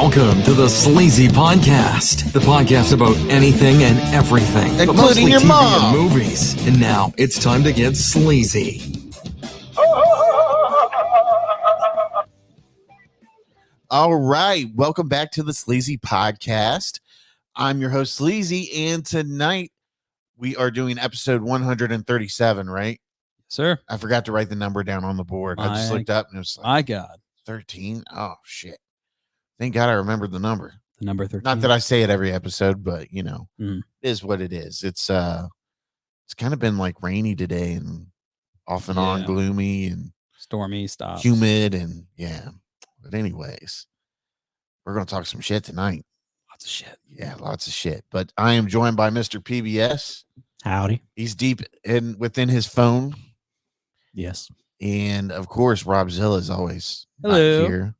Welcome to the Sleazy Podcast, the podcast about anything and everything, but mostly Including your TV mom. and movies. And now it's time to get sleazy. All right, welcome back to the Sleazy Podcast. I'm your host, Sleazy, and tonight we are doing episode 137, right? Sir, I forgot to write the number down on the board. I just looked up and it was like my God, 13. Oh, shit. Thank God I remembered the number. the number 13. Not that I say it every episode, but, you know, Mm. it is what it is. It's kind of been like rainy today and off and on Yeah. gloomy and Stormy stops. humid and yeah. But anyways, we're going to talk some shit tonight. Lots of shit. Yeah, lots of shit. But I am joined by Mr. PBS. Howdy. He's deep within his phone. Yes. And of course, Robzilla is always not Hello. here.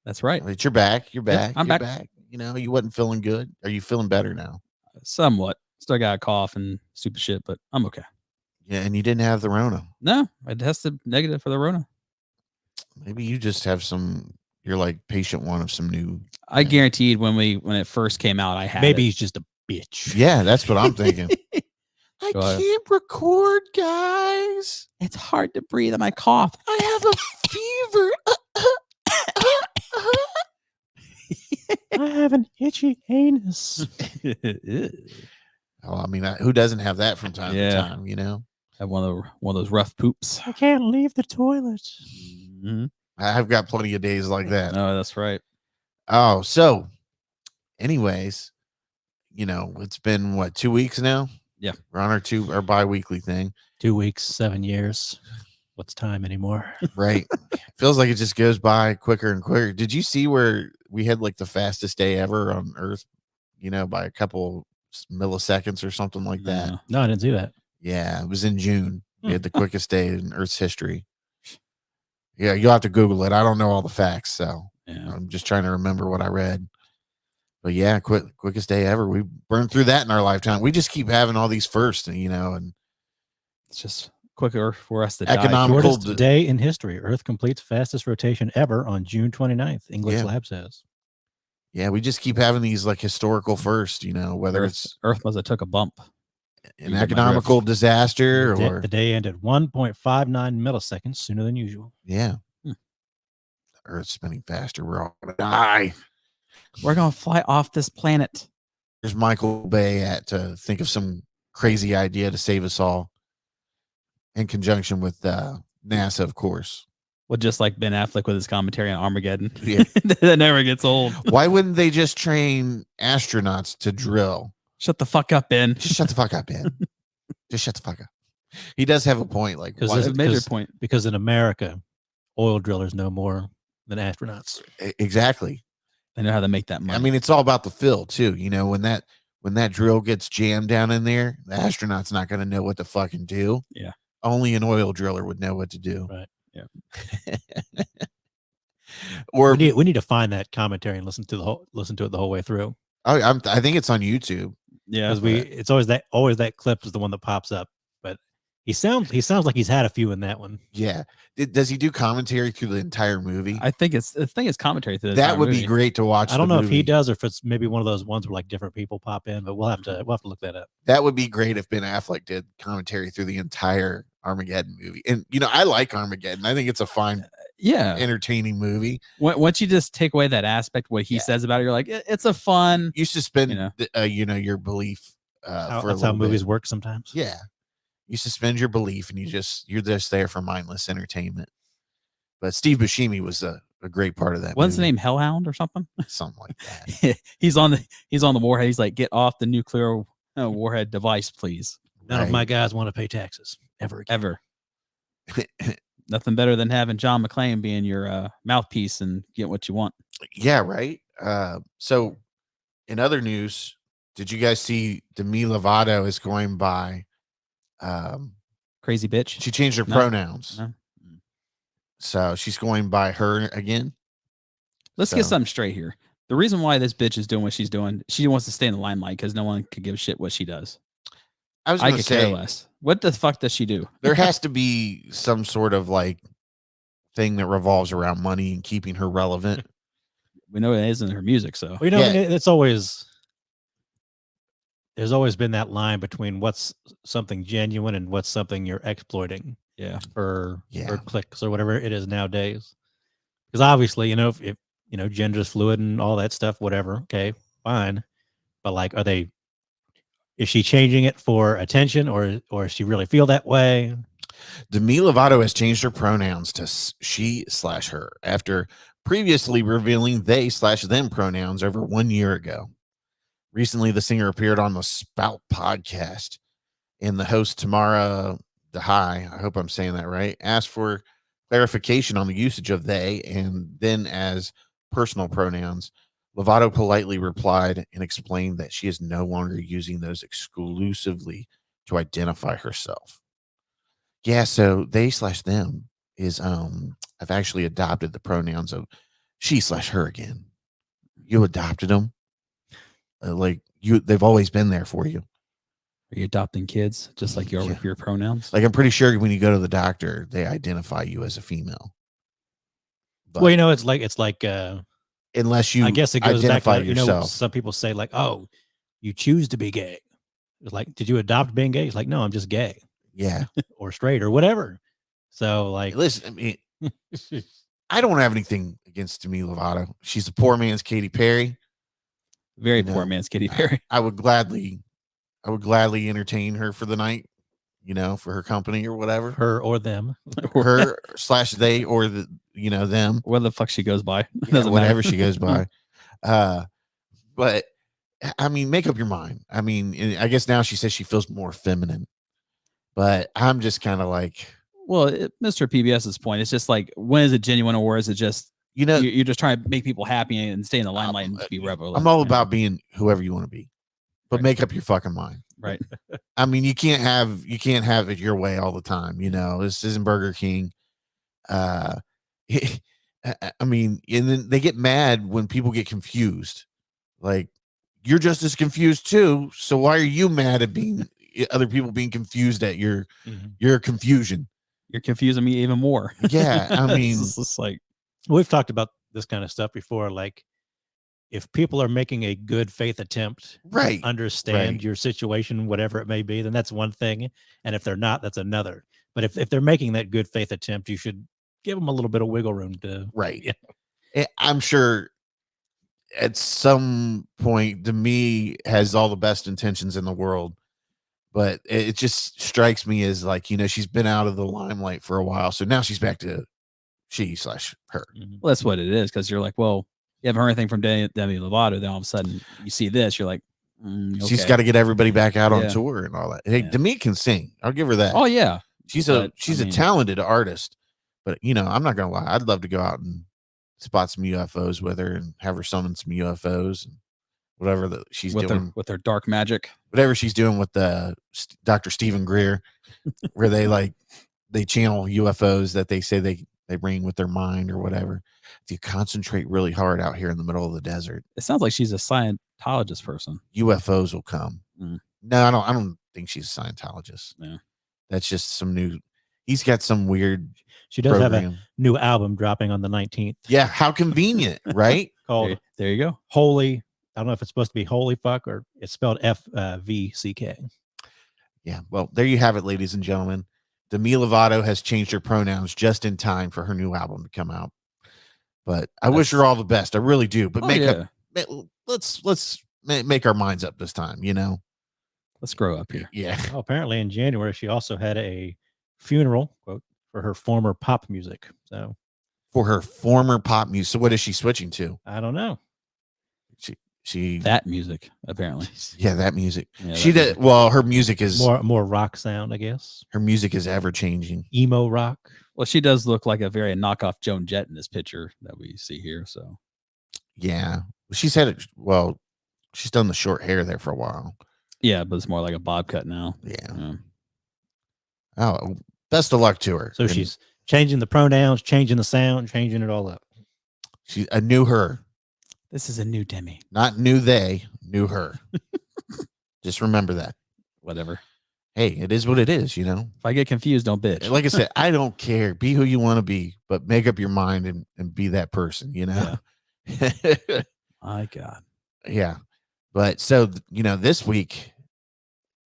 That's right. But you're back. You're back. I'm you're back. You know, you wasn't feeling good. Are you feeling better now? Somewhat. Still got a cough and stupid shit, but I'm okay. Yeah, and you didn't have the Rona. No, I tested negative for the Rona. Maybe you just have you're like patient one of some new. I guaranteed when it first came out, I had Maybe it. he's just a bitch. Yeah, that's what I'm thinking. I Go ahead. can't record, guys. It's hard to breathe on my cough. I have a fever. I have an itchy anus. Oh, I mean, who doesn't have that from time to Yeah. time, you know? Have one of those rough poops. I can't leave the toilet. Mm-hmm. I've got plenty of days like that. Oh, that's right. Oh, so anyways, you know, it's been what, 2 weeks now? Yeah. We're on our bi-weekly thing, 2 weeks, 7 years. What's time anymore? right? Feels like it just goes by quicker and quicker. Did you see where we had like the fastest day ever on Earth, you know, by a couple milliseconds or something like that? Yeah. No, I didn't see that. Yeah, it was in June. We had the quickest day in Earth's history. Yeah, you'll have to Google it. I don't know all the facts, so Yeah. I'm just trying to remember what I read. But yeah, quickest day ever. We burned through that in our lifetime. We just keep having all these firsts, you know, and It's just quicker for us to die. Economical Shortest day in history. Earth completes fastest rotation ever on June 29th. English Yeah. Lab says. yeah, we just keep having these like historical firsts, you know, whether it's Earth must have took a bump. an You get my economical disaster or The day ended 1.59 milliseconds sooner than usual. yeah. Hmm. Earth's spinning faster. We're all gonna die. We're gonna fly off this planet. There's Michael Bay to think of some crazy idea to save us all in conjunction with NASA, of course. Well, just like Ben Affleck with his commentary on Armageddon. Yeah. That never gets old. Why wouldn't they just train astronauts to drill? Shut the fuck up, Ben. Just shut the fuck up, man. Just shut the fuck up. He does have a point. Like, Because why- That's a major because- point. Because in America, oil drillers know more than astronauts. exactly. They know how to make that money. I mean, it's all about the fill too. You know, when that drill gets jammed down in there, the astronaut's not going to know what to fucking do. Yeah. Only an oil driller would know what to do. Right. Yeah. Or We need to find that commentary and listen to it the whole way through. I think it's on YouTube. yeah. Because it's always that clip is the one that pops up. But he sounds like he's had a few in that one. Yeah. Does he do commentary through the entire movie? I think it's commentary to the That entire would be movie. great to watch. I don't the know if he movie. does or if it's maybe one of those ones where like different people pop in, but we'll have to look that up. That would be great if Ben Affleck did commentary through the entire Armageddon movie. And you know, I like Armageddon. I think it's a fine, Yeah. entertaining movie. Once you just take away that aspect, what he Yeah. says about it, you're like, it's a fun. You suspend, You know. your belief. For a That's little how movies bit. work sometimes. Yeah, you suspend your belief, and you're just there for mindless entertainment. But Steve Buscemi was a great part of that. What's the movie. name? Hellhound or something? Something like that. he's on the warhead. He's like, get off the nuclear warhead device, please. None of Right. my guys want to pay taxes ever again. Ever. Nothing better than having John McClane being your mouthpiece and get what you want. Yeah, right. So, in other news, did you guys see Demi Lovato is going by? Crazy bitch. She changed her No. pronouns, No. so she's going by her again. Let's get So- something straight here. The reason why this bitch is doing what she's doing, she wants to stay in the limelight because no one could give a shit what she does. I was I going to could care say less. What the fuck does she do? there has to be some sort of like thing that revolves around money and keeping her relevant. We know it isn't her music, so Well, you know, Yeah. it's always there's always been that line between what's something genuine and what's something you're exploiting yeah. for Yeah. clicks or whatever it is nowadays. Because obviously, if gender's fluid and all that stuff, whatever, okay, fine. But like, is she changing it for attention, or does she really feel that way? Demi Lovato has changed her pronouns to she/her after previously revealing they/them pronouns over 1 year ago. Recently, the singer appeared on the Spout podcast, and the host, Tamara DeHai, I hope I'm saying that right, asked for clarification on the usage of they and then as personal pronouns. Lovato politely replied and explained that she is no longer using those exclusively to identify herself. Yeah, so they/them is I've actually adopted the pronouns of she/her again. You adopted them. They've always been there for you. Are you adopting kids just like you are with your pronouns? Like I'm pretty sure when you go to the doctor, they identify you as a female. But Well, it's like unless you I guess it goes back identify to yourself. some people say like, oh, you choose to be gay. It's like, did you adopt being gay? It's like, no, I'm just gay Yeah. or straight or whatever. So like, Listen, I mean, I don't have anything against Demi Lovato. She's a poor man's Katy Perry. Very poor man's Katy Perry. I would gladly entertain her for the night, for her company or whatever. her or them. Her/they or them. What the fuck she goes by? Yeah, Doesn't whatever matter. she goes by. But I mean, make up your mind. I mean, I guess now she says she feels more feminine, but I'm just kind of like, Well, Mr. PBS's point, it's just like, when is it genuine or is it just you're just trying to make people happy and stay in the limelight and be rebel? I'm all about being whoever you want to be, but Right. make up your fucking mind. Right. I mean, you can't have it your way all the time. This isn't Burger King. I mean, and then they get mad when people get confused. Like, you're just as confused too. So why are you mad at other people being confused at your confusion? You're confusing me even more. Yeah, I mean, it's just like, We've talked about this kind of stuff before. Like, if people are making a good faith attempt right, to understand right. your situation, whatever it may be, then that's one thing. And if they're not, that's another. But if they're making that good faith attempt, you should give them a little bit of wiggle room to. Right. I'm sure at some point, Demi has all the best intentions in the world, but it just strikes me as like, she's been out of the limelight for a while. So now she's back to she/her. well, that's what it is. Cause you're like, well, you haven't heard anything from Demi Lovato. Then all of a sudden you see this, you're like, okay. She's got to get everybody back out on tour and all that. Hey, Demi can sing. I'll give her that. Oh yeah. She's a talented artist, but I'm not gonna lie. I'd love to go out and spot some UFOs with her and have her summon some UFOs and whatever she's doing with her dark magic. Whatever she's doing with the Dr. Stephen Greer, where they channel UFOs that they say they bring with their mind or whatever. If you concentrate really hard out here in the middle of the desert, it sounds like she's a Scientologist person. UFOs will come. No, I don't think she's a Scientologist. Yeah. That's just he's got some weird. She does program. have a new album dropping on the 19th. Yeah. How convenient, right? Called there you go. Holy. I don't know if it's supposed to be holy fuck or it's spelled FVCK. Yeah. Well, there you have it, ladies and gentlemen. Demi Lovato has changed her pronouns just in time for her new album to come out. But I wish her all the best. I really do. But let's make our minds up this time, Let's grow up here. Yeah. Oh, apparently in January, she also had a funeral, quote, for her former pop music. So for her former pop music. So what is she switching to? I don't know. She that music, apparently. Yeah, that music. Yeah, she did. Well, her music is more rock sound, I guess. Her music is ever changing. Emo rock. Well, she does look like a very knockoff Joan Jett in this picture that we see here. So yeah, she's had it. Well, she's done the short hair there for a while. Yeah, but it's more like a bob cut now. Yeah. Oh, best of luck to her. So she's changing the pronouns, changing the sound, changing it all up. She's a new her. This is a new Demi. Not new they, new her. Just remember that. Whatever. Hey, it is what it is, If I get confused, don't bitch. Like I said, I don't care. Be who you want to be, but make up your mind and be that person, Yeah. My God. Yeah. But so, this week,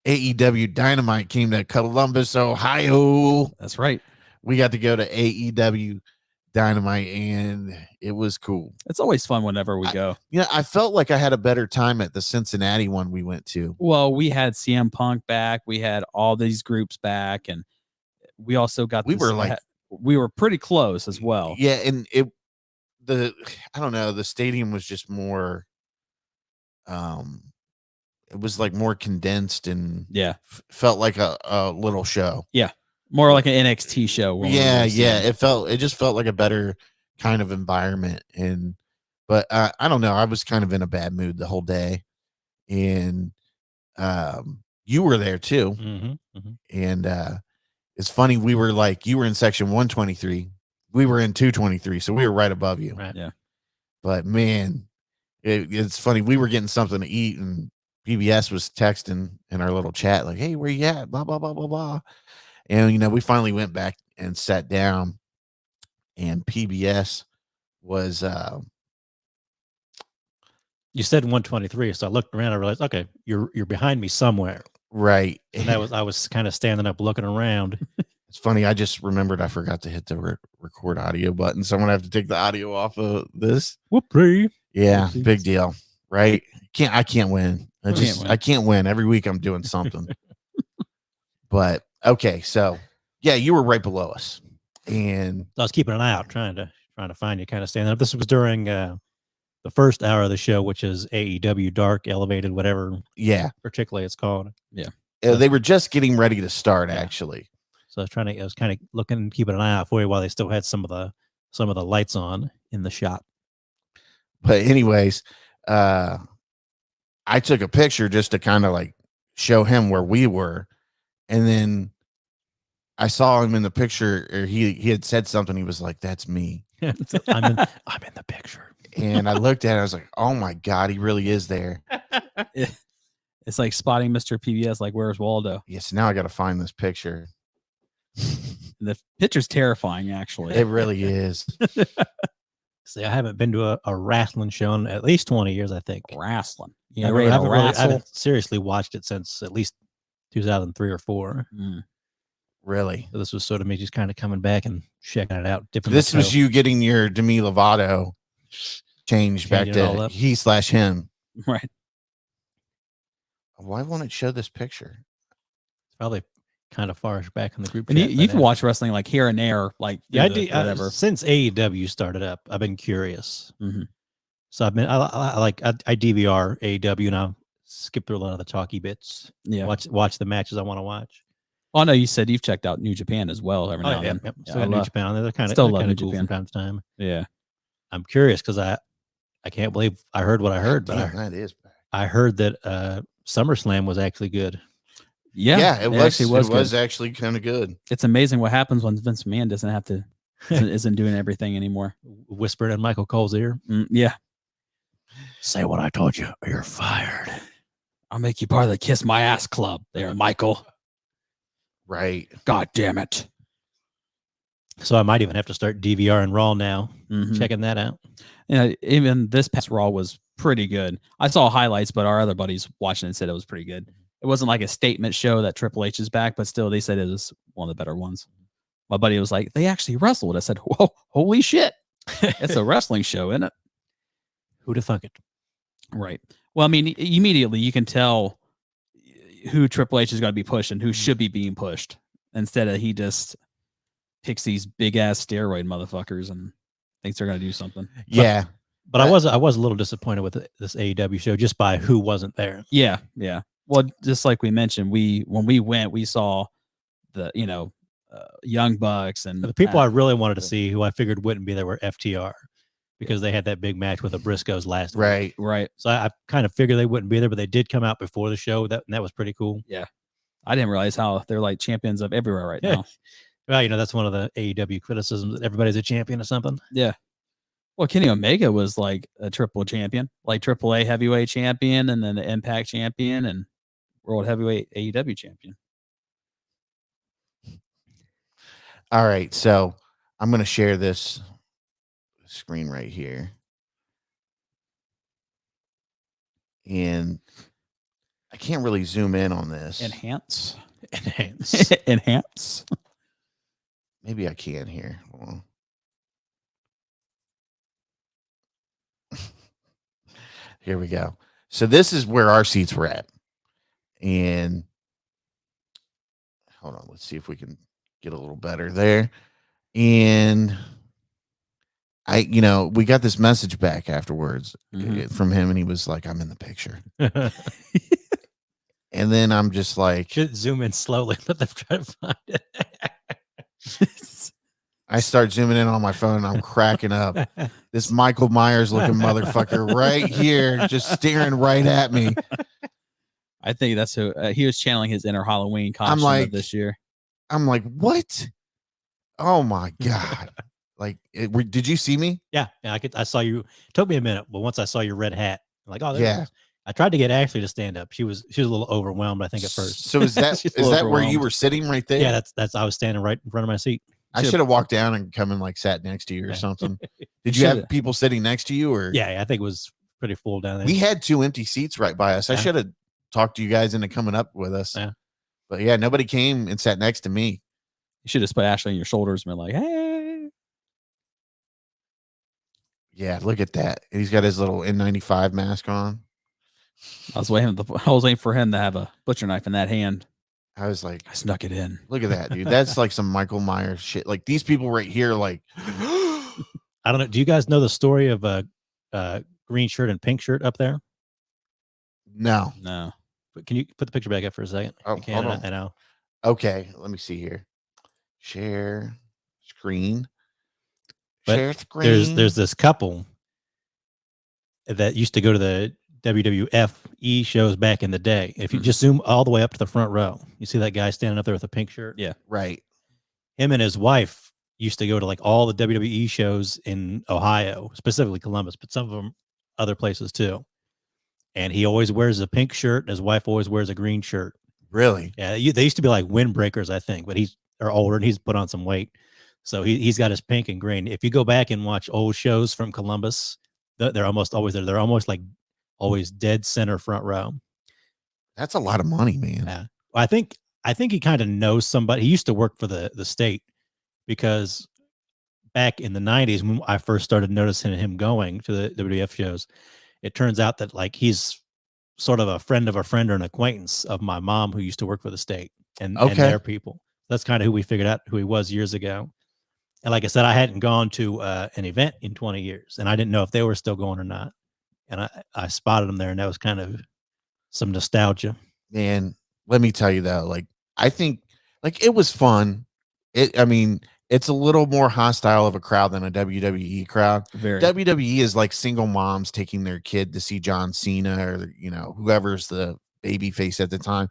AEW Dynamite came to Columbus, Ohio. That's right. We got to go to AEW Dynamite, and it was cool. It's always fun whenever we go. I felt like I had a better time at the Cincinnati one we went to. Well, we had CM Punk back. We had all these groups back, and we also got. We were pretty close as well. Yeah, and I don't know, the stadium was just more. It was like more condensed and felt like a little show. Yeah, more like an NXT show. Yeah. It just felt like a better kind of environment, but I don't know. I was kind of in a bad mood the whole day, and you were there too, and it's funny. We were you were in section 123, we were in 223, so we were right above you. Right. Yeah, but man, it's funny. We were getting something to eat, and PBS was texting in our little chat like, "Hey, where you at? Blah blah blah blah blah." And we finally went back and sat down, and PBS was. You said 123, so I looked around. I realized, okay, you're behind me somewhere, right? And I was kind of standing up, looking around. It's funny. I just remembered I forgot to hit the record audio button, so I'm gonna have to take the audio off of this. Whoopsie. Yeah, Whoopsies. Big deal, right? I can't win. I can't win. Every week I'm doing something. But okay, so yeah, you were right below us, and I was keeping an eye out, trying to find you, kind of standing up. This was during the first hour of the show, which is AEW Dark, Elevated, whatever. Yeah, particularly it's called. Yeah, they were just getting ready to start, actually. So I was kind of looking, keeping an eye out for you while they still had some of the lights on in the shot. But anyways, I took a picture just to kind of show him where we were, and then I saw him in the picture. Or he had said something. He was like, "That's me." I'm in the picture. And I looked at it. I was like, "Oh my God, he really is there." It's like spotting Mr. PBS. Like, where's Waldo? Yes. Now I got to find this picture. The picture's terrifying, actually. It really is. See, I haven't been to a wrestling show in at least 20 years, I think. Wrestling. Yeah, I haven't seriously watched it since at least 2003 or 4. Really? So this was sort of me just kind of coming back and checking it out. This was you getting your Demi Lovato changed back to he/him. Right. Why won't it show this picture? It's probably kind of far back in the group. And you can watch wrestling like here and there, like I do. Whatever. Since AEW started up, I've been curious. So I DVR AEW, and I'll skip through a lot of the talky bits. Yeah, watch the matches I want to watch. Oh, I know you said you've checked out New Japan as well every now and then. Yep. So New Japan, they're kind of cool from time to time. Yeah, I'm curious because I can't believe I heard what I heard, but that is bad. I heard that SummerSlam was actually good. Yeah, it was actually kind of good. It's amazing what happens when Vince McMahon doesn't have to isn't doing everything anymore. Whispered in Michael Cole's ear. Yeah. Say what I told you, or you're fired. I'll make you part of the Kiss My Ass Club there, Michael. Right. God damn it. So I might even have to start DVR and Raw now. Checking that out. Yeah, even this past Raw was pretty good. I saw highlights, but our other buddies watching it said it was pretty good. It wasn't like a statement show that Triple H is back, but still they said it was one of the better ones. My buddy was like, they actually wrestled. I said, whoa, holy shit. It's a wrestling show, isn't it? Who'd have thunk it? Right. Well, I mean, immediately you can tell who Triple H is going to be pushing, who should be being pushed, instead of he just picks these big ass steroid motherfuckers and thinks they're going to do something. Yeah. But I was a little disappointed with this AEW show just by who wasn't there. Yeah. Yeah. Well, just like we mentioned, when we went, we saw the, Young Bucks and the people I really wanted to see, who I figured wouldn't be there, were FTR, because they had that big match with the Briscoes last week. Right. So I kind of figured they wouldn't be there, but they did come out before the show. That was pretty cool. Yeah. I didn't realize how they're like champions of everywhere right now. Well, that's one of the AEW criticisms, that everybody's a champion or something. Yeah. Well, Kenny Omega was like a triple champion, like AAA heavyweight champion, and then the Impact champion and World Heavyweight AEW champion. All right, so I'm going to share this screen right here. and I can't really zoom in on this. Enhance. Enhance. Enhance. Maybe I can here. Hold on. Here we go. So this is where our seats were at. And hold on, let's see if we can get a little better there. And we got this message back afterwards from him, and he was like, I'm in the picture. And then I'm just like, should zoom in slowly. Let them try to find it. I start zooming in on my phone and I'm cracking up. This Michael Myers looking motherfucker right here, just staring right at me. I think that's who he was channeling his inner Halloween costume of this year. I'm like, what? Oh my God. Like, did you see me? Yeah. I saw you. It took me a minute, but once I saw your red hat, I'm like, oh, there yeah. it is. I tried to get Ashley to stand up. She was a little overwhelmed, I think, at first. So is that where you were sitting right there? Yeah, that's I was standing right in front of my seat. I should have walked down and come and like sat next to you or something. Did you have people sitting next to you or? Yeah, I think it was pretty full down there. We had 2 empty seats right by us. I should have talked to you guys into coming up with us. Yeah. But yeah, nobody came and sat next to me. You should have put Ashley on your shoulders and been like, hey. Yeah, look at that. He's got his little N95 mask on. I was waiting for him to have a butcher knife in that hand. I was like, I snuck it in. Look at that, dude. That's like some Michael Myers shit. Like these people right here, like, I don't know. Do you guys know the story of a green shirt and pink shirt up there? No. But can you put the picture back up for a second? Oh, hold on. I know. Okay, let me see here. Share screen. But share screen. There's this couple that used to go to the WWF shows back in the day. If you just zoom all the way up to the front row, you see that guy standing up there with a pink shirt? Yeah. Right. Him and his wife used to go to like all the WWE shows in Ohio, specifically Columbus, but some of them other places too. And he always wears a pink shirt, and his wife always wears a green shirt. Really? Yeah. They used to be like windbreakers, I think, but they're older and he's put on some weight. So he's got his pink and green. If you go back and watch old shows from Columbus, they're almost always there. They're almost like always dead center front row. That's a lot of money, man. Yeah. Well, I think he kind of knows somebody. He used to work for the state, because back in the 90s when I first started noticing him going to the WWF shows, it turns out that like he's sort of a friend of a friend or an acquaintance of my mom who used to work for the state and their people. That's kind of who we figured out who he was years ago. And like I said, I hadn't gone to an event in 20 years, and I didn't know if they were still going or not. And I spotted him there, and that was kind of some nostalgia. Man, let me tell you though, like I think like it was fun. It's a little more hostile of a crowd than a WWE crowd. Very. WWE is like single moms taking their kid to see John Cena or whoever's the baby face at the time.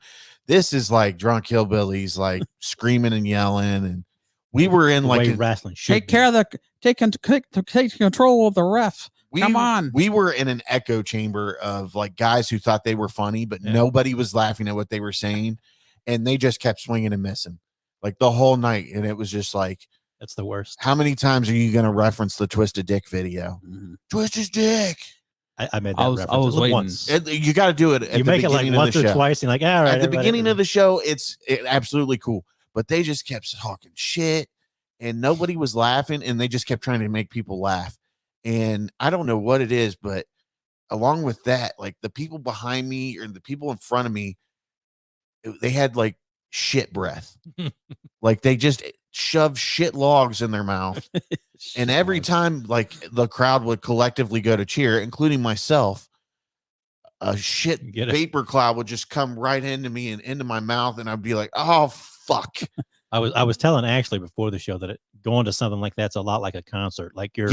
This is like drunk hillbillies like screaming and yelling, and we were in like wrestling. Take control of the ref. Come on. We were in an echo chamber of like guys who thought they were funny, but nobody was laughing at what they were saying, and they just kept swinging and missing like the whole night. And it was just like, that's the worst. How many times are you going to reference the Twisted Dick video? Mm-hmm. Twist his dick. I made that reference. I was waiting. Once. You got to do it. You make it like once or twice. And like, all right. At the beginning of the show, it's absolutely cool, but they just kept talking shit, and nobody was laughing, and they just kept trying to make people laugh. And I don't know what it is, but along with that, like the people behind me or the people in front of me, they had like shit breath. Like they just shoved shit logs in their mouth. And every time like the crowd would collectively go to cheer, including myself, a shit vapor cloud would just come right into me and into my mouth. And I'd be like, oh, fuck. I was telling Ashley before the show that going to something like that's a lot like a concert. Like your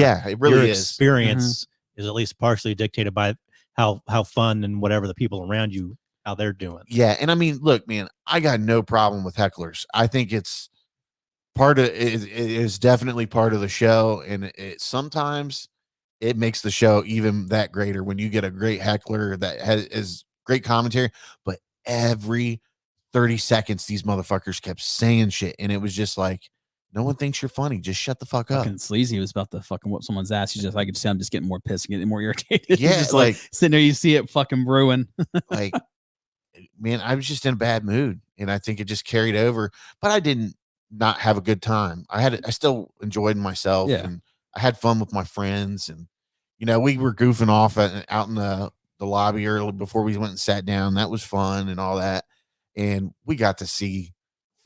experience is at least partially dictated by how fun and whatever the people around you, how they're doing. Yeah. And I mean, look, man, I got no problem with hecklers. I think it's it is definitely part of the show. And sometimes it makes the show even that greater when you get a great heckler that is great commentary, but every 30 seconds these motherfuckers kept saying shit, and it was just like No one thinks you're funny. Just shut the fuck up. Fucking Sleazy was about to fucking whoop someone's ass. He's just, I could see I'm just getting more pissed and getting more irritated. He's Yeah, just like sitting there, you see it fucking brewing. like, man, I was just in a bad mood, and I think it just carried over. But I didn't not have a good time. I still enjoyed myself, Yeah. and I had fun with my friends, and we were goofing off out in the lobby early before we went and sat down. That was fun and all that, and we got to see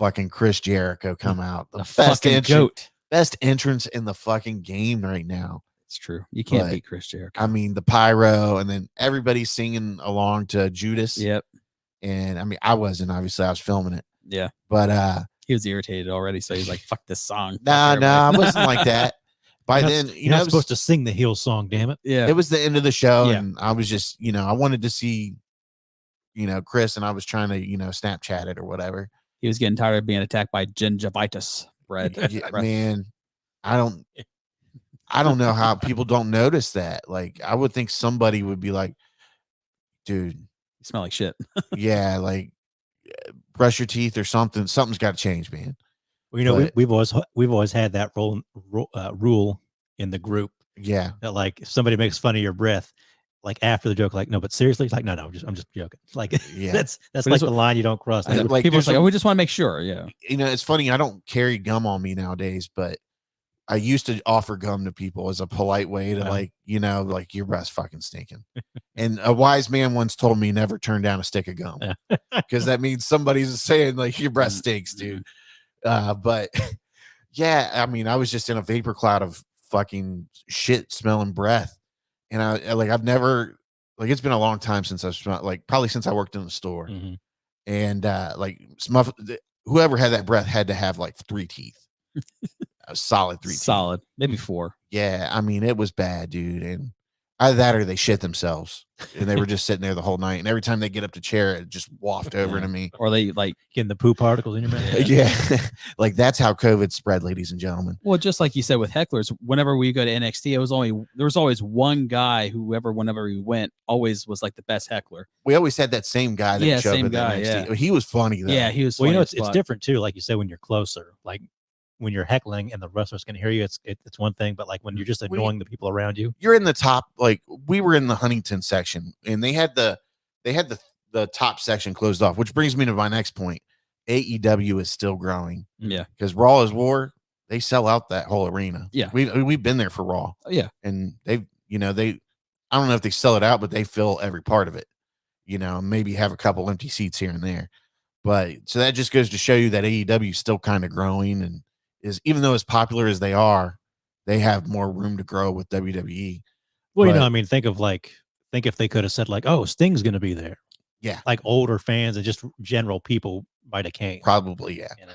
fucking Chris Jericho come out, The fucking goat. best entrance in the fucking game right now. It's true. You can't But, beat Chris Jericho. I mean, the pyro, and then everybody singing along to Judas. Yep. And I mean, I wasn't, obviously I was filming it, Yeah. but He was irritated already, so he's like, "Fuck this song." nah, Fuck I everybody. wasn't like that. By You're then, not, it you're not was, supposed to sing the heel song, damn it. Yeah. it was the end of the show, Yeah. and I was just, I wanted to see, Chris, and I was trying to, Snapchat it or whatever. He was getting tired of being attacked by gingivitis bread. Yeah, breath. man, I don't know how people don't notice that. Like, I would think somebody would be like, dude, You smell like shit. yeah, like brush your teeth or something. Something's got to change, man. Well, But- we've always had that rule in the group Yeah. that, like, if somebody makes fun of your breath, like after the joke, like, no, but seriously, like, no, I'm just joking. Like, Yeah. that's But like it's the line you don't cross. I know, Like, like, People are there's like, some- "Oh, we just want to make sure." Yeah. it's funny. I don't carry gum on me nowadays, but I used to offer gum to people as a polite way to Yeah. like your breath's fucking stinking. And a wise man once told me never turn down a stick of gum because that means somebody's saying like your breath stinks, dude. But yeah, I mean, I was just in a vapor cloud of fucking shit smelling breath. And I've never, like, it's been a long time since I've smelled, like, probably since I worked in the store. mhm. And whoever had that breath had to have like 3 teeth. A solid 3 teeth. Solid. Maybe 4. Yeah, I mean, it was bad, dude. And either that or they shit themselves. And they were just sitting there the whole night. And every time they get up to chair, it just wafted over Yeah. to me. Or they like, Getting the poo particles in your mouth. Yeah. Like, that's how COVID spread, ladies and gentlemen. well, just like you said with hecklers, whenever we go to NXT, there was always one guy whenever we went, always was like the best heckler. We always had that same guy that Yeah, showed same up at guy, NXT. He was funny, though. Yeah, he was. Well, funny it's as fuck. different too. Like you said, when you're closer, like when you're heckling and the wrestlers can hear you, it's one thing. But like when you're just annoying the people around you, You're in the top, like, we were in the Huntington section, and they had the top section closed off, which brings me to my next point. AEW is still growing. Yeah. Because Raw is War, they sell out that whole arena. Yeah. We've been there for Raw. Oh, yeah. And I don't know if they sell it out, but they fill every part of it. Maybe have a couple empty seats here and there. But so that just goes to show you that AEW is still kind of growing, and is, even though as popular as they are, they have more room to grow with WWE. well, But- I mean, think if they could have said like, oh, Sting's going to be there. Yeah. Like older fans and just general people might have came. Probably, yeah. You know?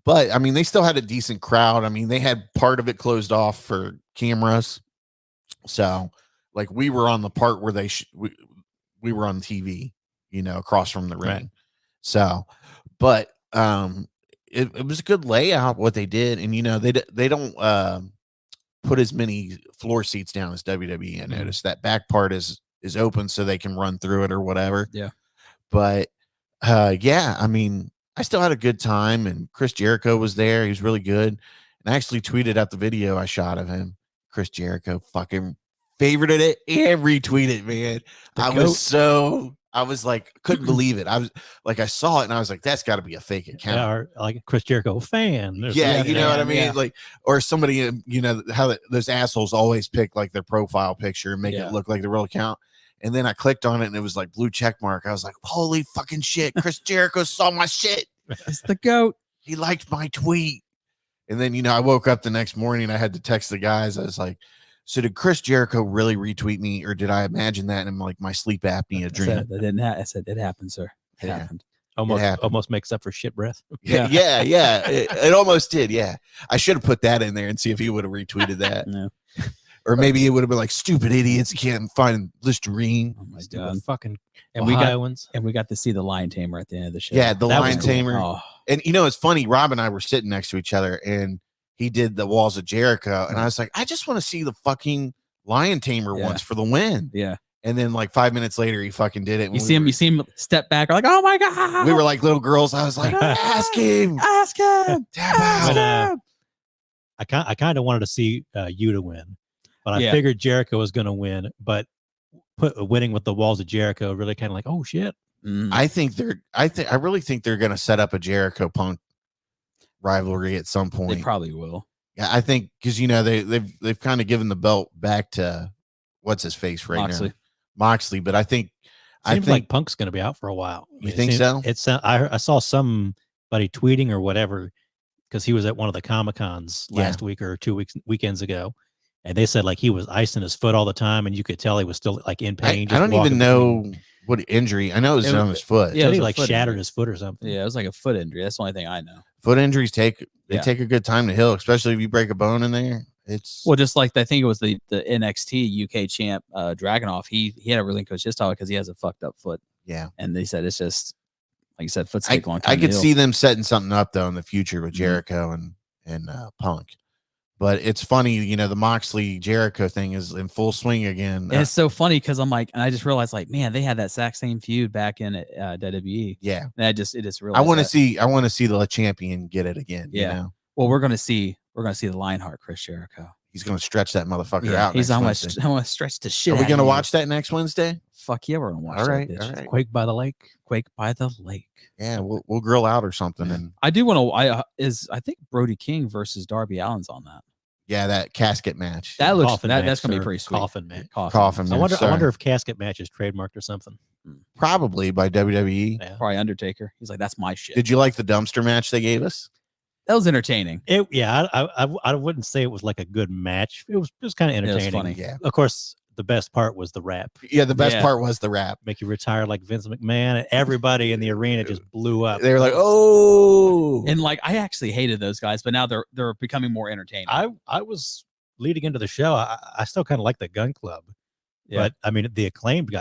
But I mean, they still had a decent crowd. I mean, they had part of it closed off for cameras. So, like, we were on the part where we were on TV, across from the ring. Right. So, but it was a good layout what they did, and they don't put as many floor seats down as WWE. I noticed that back part is open so they can run through it or whatever. Yeah. But yeah, I mean, I still had a good time, and Chris Jericho was there. He was really good. And I actually tweeted out the video I shot of him. Chris Jericho fucking favorited it and retweeted, man. I was like, couldn't believe it. I was like, I saw it and I was like, that's got to be a fake account. Yeah, or like a Chris Jericho fan. Yeah, you know what I mean? Yeah. Like, or somebody, how those assholes always pick like their profile picture and make Yeah. it look like the real account. And then I clicked on it and it was like blue check mark. I was like, holy fucking shit. Chris Jericho saw my shit. It's the goat. He liked my tweet. And then, I woke up the next morning. I had to text the guys. I was like, so did Chris Jericho really retweet me, or did I imagine that in like my sleep apnea I dream? said, that didn't I said it happened, sir. It Yeah. happened. happened. Almost makes up for shit breath. Yeah. It almost did. Yeah. I should have put that in there and see if he would have retweeted that. No. Or maybe it would have been like, stupid idiots can't find Listerine. Oh my Stupid god. fucking And we Ohio got ones. and we got to see the lion tamer at the end of the show. Yeah, the That was Lion cool. Tamer. Oh, And it's funny, Rob and I were sitting next to each other and he did the Walls of Jericho. And I was like, I just want to see the fucking Lion Tamer Yeah. once for the win. yeah. And then like 5 minutes later, he fucking did it. You see him step back. We're like, oh my god. We were like little girls. I was like, ask him. Ask him. Tap out. But, I kind of wanted to see you to win, but I Yeah. figured Jericho was going to win. But winning with the Walls of Jericho really kind of like, oh shit. I really think they're going to set up a Jericho Punk rivalry at some point. They probably will. Yeah, I think because they've kind of given the belt back to what's his face right now, Moxley. But I think Seems like Punk's going to be out for a while. You think so? I saw somebody tweeting or whatever because he was at one of the Comic-Cons last week or weekends ago, and they said like he was icing his foot all the time, and you could tell he was still like in pain. I don't even know what injury. I know it was on his foot. Yeah, he like shattered his foot or something. Yeah, it was like a foot injury. That's the only thing I know. Foot injuries take a good time to heal, especially if you break a bone in there. It's just like I think it was the NXT UK champ Dragunov. He had to relinquish his title because he has a fucked up foot. Yeah, and they said it's just like you said, foot's take a long time. I could see them setting something up though in the future with Jericho and Punk. But it's funny, the Moxley Jericho thing is in full swing again. And it's so funny because I'm like, and I just realized like, man, they had that exact same feud back in WWE. Yeah, and it just realized. I want to see the champion get it again. Yeah. Well, we're gonna see the Lionheart Chris Jericho. He's gonna stretch that motherfucker out. He's I'm gonna stretch the shit. Are we gonna watch that next Wednesday? Fuck yeah, we're gonna watch. All right. Quake by the Lake. Quake by the Lake. Yeah, we'll grill out or something. And I do want to. I think Brody King versus Darby Allin's on that. Yeah, that casket match. That looks that's gonna be pretty sweet. Coffin match. Coffin match. I wonder if casket match is trademarked or something. Probably by WWE. Yeah. Probably Undertaker. He's like, that's my shit. Did you like the dumpster match they gave us? That was entertaining. I wouldn't say it was like a good match. It was kind of entertaining. It was funny. Yeah. Of course, the best part was the rap. Yeah, the best part was the rap. Make you retire like Vince McMahon, and everybody in the arena just blew up. They were like, "Oh!" And like, I actually hated those guys, but now they're becoming more entertaining. I was leading into the show. I still kind of like the Gun Club, but I mean, the Acclaimed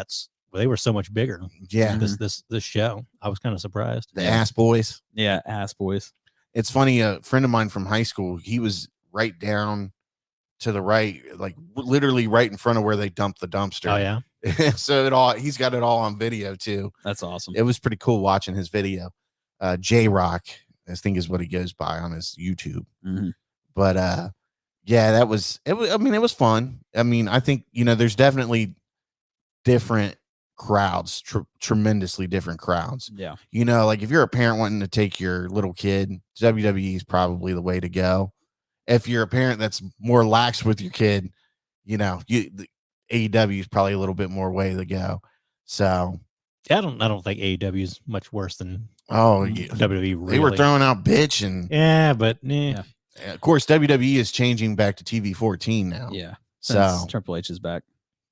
they were so much bigger. Yeah, this show, I was kind of surprised. The Ass Boys. Yeah, Ass Boys. It's funny. A friend of mine from high school, he was right down to the right, like literally right in front of where they dumped the dumpster. Oh yeah. So he's got it all on video too. That's awesome. It was pretty cool watching his video. J-Rock, I think is what he goes by on his YouTube. Mm-hmm. But yeah, it was. I mean, it was fun. I mean, I think there's definitely different crowds, tremendously different crowds. Yeah. Like if you're a parent wanting to take your little kid, WWE is probably the way to go. If you're a parent that's more lax with your kid, the AEW is probably a little bit more way to go. So I don't think AEW is much worse than WWE. Really. They were throwing out bitch and of course WWE is changing back to TV 14 now. Yeah. So Triple H is back.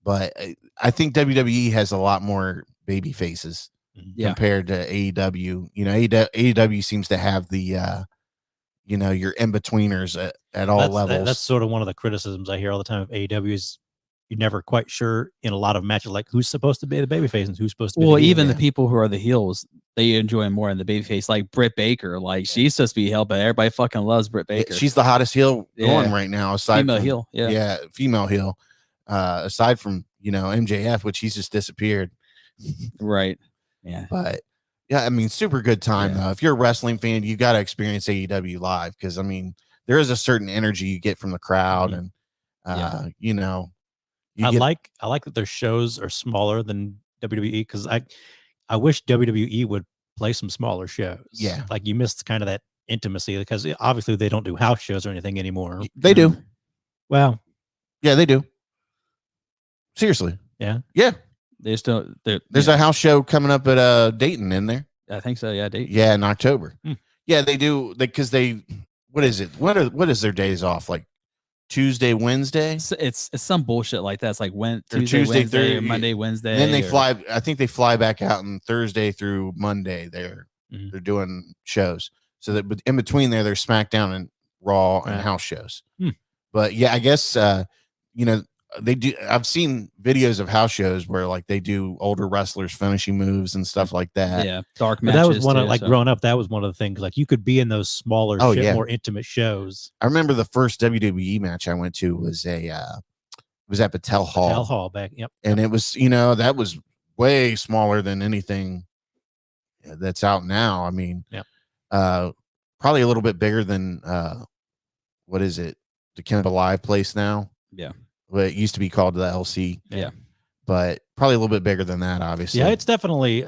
But I think WWE has a lot more baby faces compared to AEW. AEW seems to have the your in-betweeners at all levels. That's sort of one of the criticisms I hear all the time of AEW is you're never quite sure in a lot of matches like who's supposed to be the babyface and who's supposed to be the heel. Even the people who are the heels, they enjoy more in the babyface, like Britt Baker. Like she's supposed to be heel, but everybody fucking loves Britt Baker. She's the hottest heel going right now. Aside female from, heel, female heel. Aside from MJF, which he's just disappeared. Right. Yeah. But yeah, I mean, super good time though. If you're a wrestling fan, you got to experience AEW live because I mean, there is a certain energy you get from the crowd, and I like that their shows are smaller than WWE because I wish WWE would play some smaller shows. Yeah, like you missed kind of that intimacy because obviously they don't do house shows or anything anymore. They do. Well, yeah, they do. Seriously. Yeah. There's a house show coming up at Dayton in there. I think so. Yeah, Dayton. Yeah, in October. Yeah, they do because what is it? What is their days off? Like Tuesday, Wednesday? It's some bullshit like that. It's like Tuesday, Wednesday, or Monday, Wednesday. And then they fly. I think they fly back out on Thursday through Monday. They're doing shows. So that in between they're SmackDown and Raw and house shows. But yeah, I guess they do. I've seen videos of house shows where like they do older wrestlers finishing moves and stuff like that. Yeah, dark matches. But that was one of growing up. That was one of the things like you could be in those smaller, more intimate shows. I remember the first WWE match I went to was was at Patel Hall. Patel Hall back. Yep. And it was, that was way smaller than anything that's out now. I mean, Yep. Probably a little bit bigger than what is it? The Kemba Live place now. Yeah. Well, it used to be called the LC. Yeah. But probably a little bit bigger than that, obviously. Yeah, it's definitely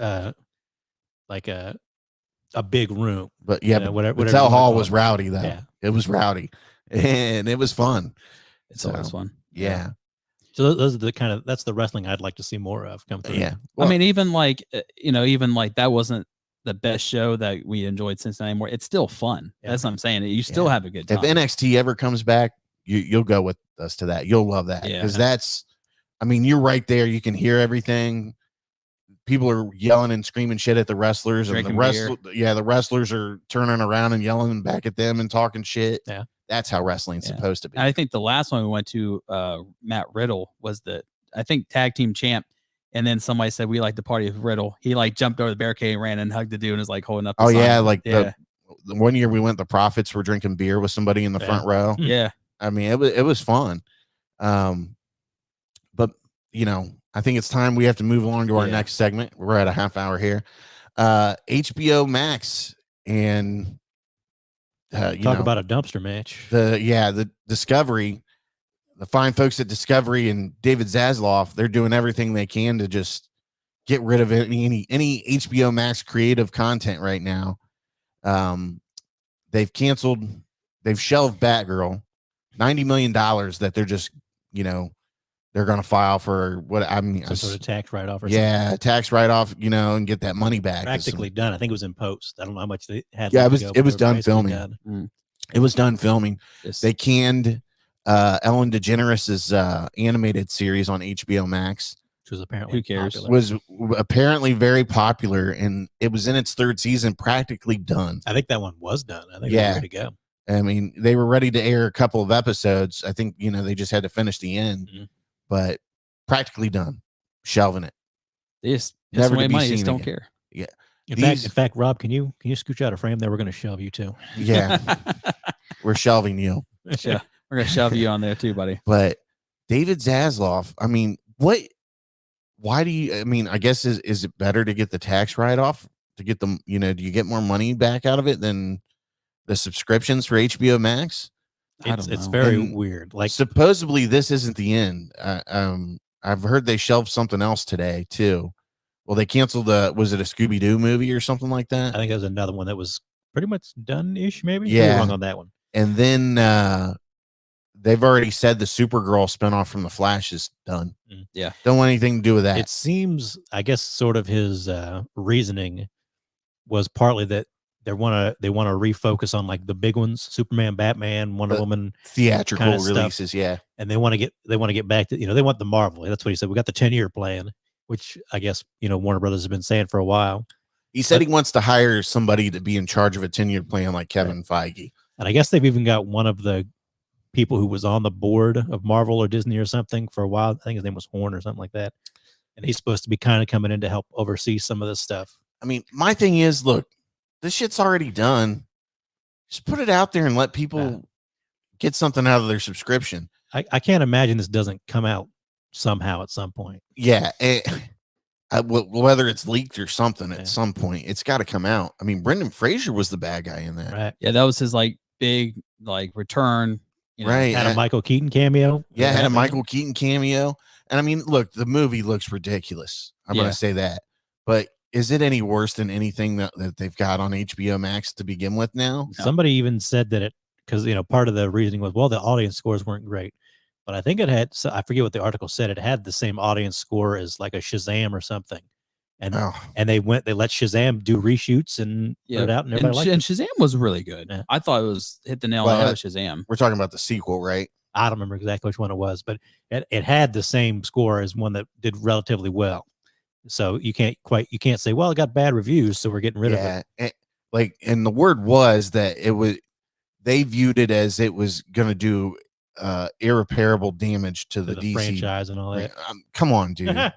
like a big room. But yeah, whatever Patel you wanna Hall call was it. rowdy though. Yeah. It was rowdy, and it was fun. It's always fun. Yeah. So those are that's the wrestling I'd like to see more of come through. Yeah. I mean, even like even like that wasn't the best show that we enjoyed since anymore. It's still fun. Yeah. That's what I'm saying. You still have a good if time. NXT ever comes back, you'll go with us to that. You'll love that because that's. I mean, you're right there. You can hear everything. People are yelling and screaming shit at the wrestlers, Drinking and the wrestlers are turning around and yelling back at them and talking shit. Yeah, that's how wrestling's supposed to be. And I think the last one we went to, Matt Riddle was I think tag team champ, and then somebody said we like the party of Riddle. He like jumped over the barricade and ran and hugged the dude and was like holding up. The sign. The one year we went, the Prophets were drinking beer with somebody in the front row. Yeah, I mean it was fun. But I think it's time we have to move along to our next segment. We're at a half hour here. HBO Max and talk about a dumpster match. The Discovery, the fine folks at Discovery and David Zasloff, they're doing everything they can to just get rid of any HBO Max creative content right now. They've shelved Batgirl, $90 million that they're just they're going to file for what I mean, some sort of tax write-off or something. Tax write-off, and get that money back. Practically done. I think it was in post. I don't know how much they had. Yeah, it was done filming. It was done filming. They canned Ellen DeGeneres' animated series on HBO Max. Which was apparently who cares? Popular. Was apparently very popular, and it was in its third season, practically done. I think that one was done. I think it was ready to go. I mean, they were ready to air a couple of episodes. I think they just had to finish the end. Mm-hmm. But practically done, shelving it. They just never to be money, seen just don't again. care. Yeah. In fact, Rob, can you scooch out a frame there? We're going to shelve you too. Yeah, we're shelving you. Yeah, we're going to shove you on there too, buddy. But David Zasloff, I mean, what? Why do you? I mean, I guess is it better to get the tax write-off to get them? Do you get more money back out of it than the subscriptions for HBO Max? It's very weird. Like supposedly this isn't the end. I've heard they shelved something else today too. Well, they canceled was it a Scooby-Doo movie or something like that? I think it was another one that was pretty much done-ish, maybe. Yeah, wrong on that one. And then they've already said the Supergirl spinoff from the Flash is done. Yeah, don't want anything to do with that. It seems, I guess, sort of his reasoning was partly that they want to refocus on like the big ones, Superman, Batman, Wonder Woman, theatrical kind of releases, stuff. And they want to get back to they want the Marvel. That's what he said. We got the 10-year plan, which I guess Warner Brothers has been saying for a while. He said he wants to hire somebody to be in charge of a 10-year plan like Kevin Feige. And I guess they've even got one of the people who was on the board of Marvel or Disney or something for a while. I think his name was Horn or something like that. And he's supposed to be kind of coming in to help oversee some of this stuff. I mean, my thing is, look, this shit's already done. Just put it out there and let people get something out of their subscription. I can't imagine this doesn't come out somehow at some point. Yeah. Whether it's leaked or something at some point, it's got to come out. I mean, Brendan Fraser was the bad guy in that. Right. Yeah, that was his like big like return. Right. Had a Michael Keaton cameo. Yeah, had a Michael Keaton cameo. And I mean, look, the movie looks ridiculous. I'm going to say that. But is it any worse than anything that they've got on HBO Max to begin with now? No. Somebody even said that because part of the reasoning was, well, the audience scores weren't great, but I think it had. So I forget what the article said. It had the same audience score as like a Shazam or something, and they let Shazam do reshoots and put it out, and everybody liked it. And Shazam was really good. Yeah. I thought it was hit the nail on the head with Shazam. We're talking about the sequel, right? I don't remember exactly which one it was, but it had the same score as one that did relatively well. So you can't say, well, it got bad reviews, so we're getting rid of it. And the word was that they viewed it as it was going to do irreparable damage to the DC franchise and all that. Come on, dude.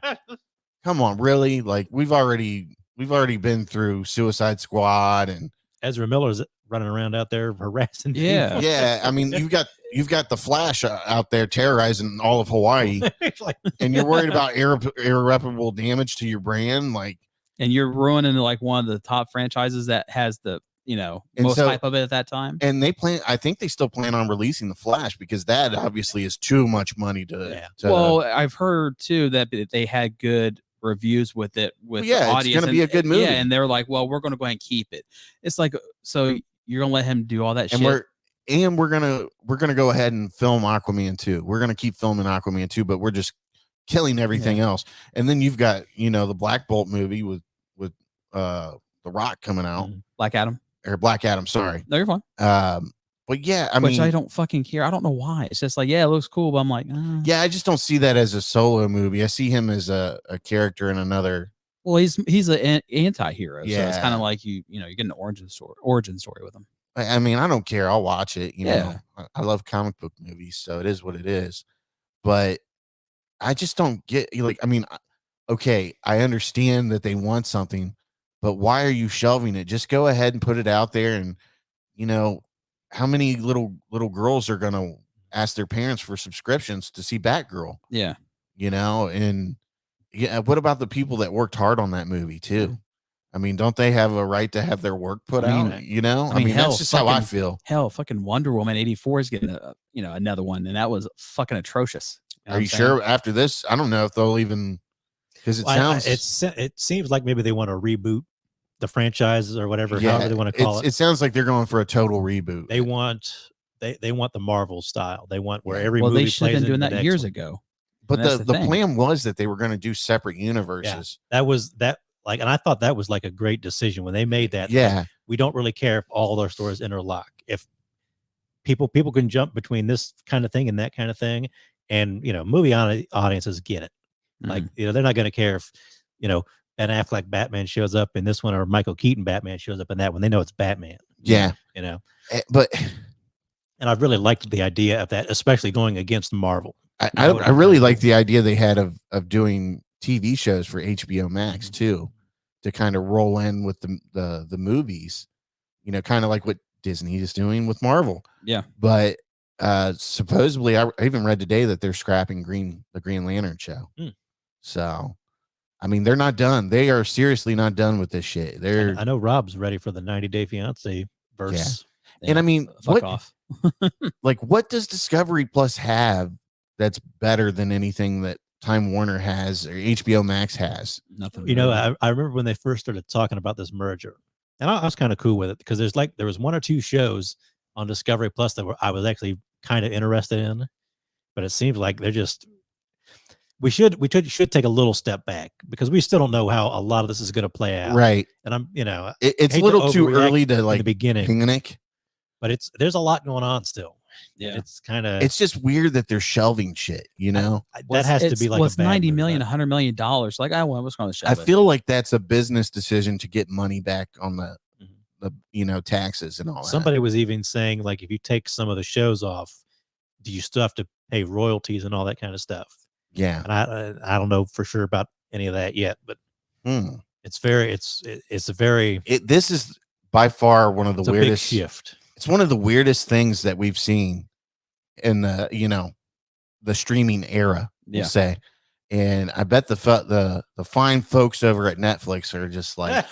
Come on, really? Like we've already been through Suicide Squad and Ezra Miller's running around out there harassing Yeah. people. Yeah, I mean, you've got the Flash out there terrorizing all of Hawaii, It's like, and you're worried about irreparable damage to your brand, like. And you're ruining like one of the top franchises that has the And most so- hype of it at that time. And I think they still plan on releasing the Flash because that obviously is too much money to. Yeah. Well, I've heard too that they had good reviews with it with the yeah, it's audience. going to be a good movie. Yeah, and they're like, well, we're going to go ahead and keep it. It's like, so you're going to let him do all that and shit. we're gonna go ahead and film Aquaman 2. We're gonna keep filming Aquaman 2, but we're just killing everything else. And then you've got the Black Bolt movie with The Rock coming out, Black Adam. or Black Adam. Sorry. No, you're fine. But yeah, I Which mean, I don't fucking care. I don't know why. It's just like, yeah, it looks cool, but I'm like, yeah, I just don't see that as a solo movie. I see him as a character in another. Well, he's an anti-hero, so it's Yeah. kind of like you get an origin story with him. I mean, I don't care. I'll watch it. You Yeah. know, I love comic book movies, so it is what it is. But I just don't get I mean, okay, I understand that they want something, but why are you shelving it? Just go ahead and put it out there. And how many little girls are gonna ask their parents for subscriptions to see Batgirl? Yeah. And yeah, what about the people that worked hard on that movie too? I mean, don't they have a right to have their work put out? I mean, hell, that's just how I feel. Hell, fucking Wonder Woman 84 is getting another one, and that was fucking atrocious. You know Are what you I'm saying? sure after this? I don't know if they'll even, because it sounds. it seems like maybe they want to reboot the franchise or whatever, however they want to call it. It sounds like they're going for a total reboot. They want the Marvel style. They want where Yeah. every Well, movie they should have plays been doing into the that next years one. ago. But That's the the thing. plan was that they were going to do separate universes. That was like, and I thought that was like a great decision when they made that. Yeah. Like, we don't really care if all their stories interlock. If people can jump between this kind of thing and that kind of thing, and movie audiences get it. Like they're not going to care if Ben Affleck Batman shows up in this one or Michael Keaton Batman shows up in that one. They know it's Batman. Yeah. But and I really liked the idea of that, especially going against Marvel. I really like the idea they had of doing TV shows for HBO Max too, to kind of roll in with the movies, kind of like what Disney is doing with Marvel. Yeah. But supposedly, I even read today that they're scrapping the Green Lantern show. So, I mean, they're not done. They are seriously not done with this shit. I know Rob's ready for the 90 Day Fiance verse. Yeah. And I mean, fuck off. what does Discovery Plus have that's better than anything that Time Warner has or HBO Max has? Nothing. I remember when they first started talking about this merger, and I was kind of cool with it because there was one or two shows on Discovery Plus that I was actually kind of interested in, but it seems like they're just. We should take a little step back because we still don't know how a lot of this is going to play out. Right. And I'm, it's a little too early to like in the beginning, panic. But there's a lot going on still. Yeah. It's just weird that they're shelving shit, that has to be like what's a bad 90 move, million, right? $100 million. Like, I what's going to shelve I it? feel like that's a business decision to get money back on the taxes and all that. Somebody was even saying, like, if you take some of the shows off, do you still have to pay royalties and all that kind of stuff? Yeah. And I don't know for sure about any of that yet, but this is by far one of the weirdest big shift. It's one of the weirdest things that we've seen in the streaming era, we'll say. And I bet the fine folks over at Netflix are just like,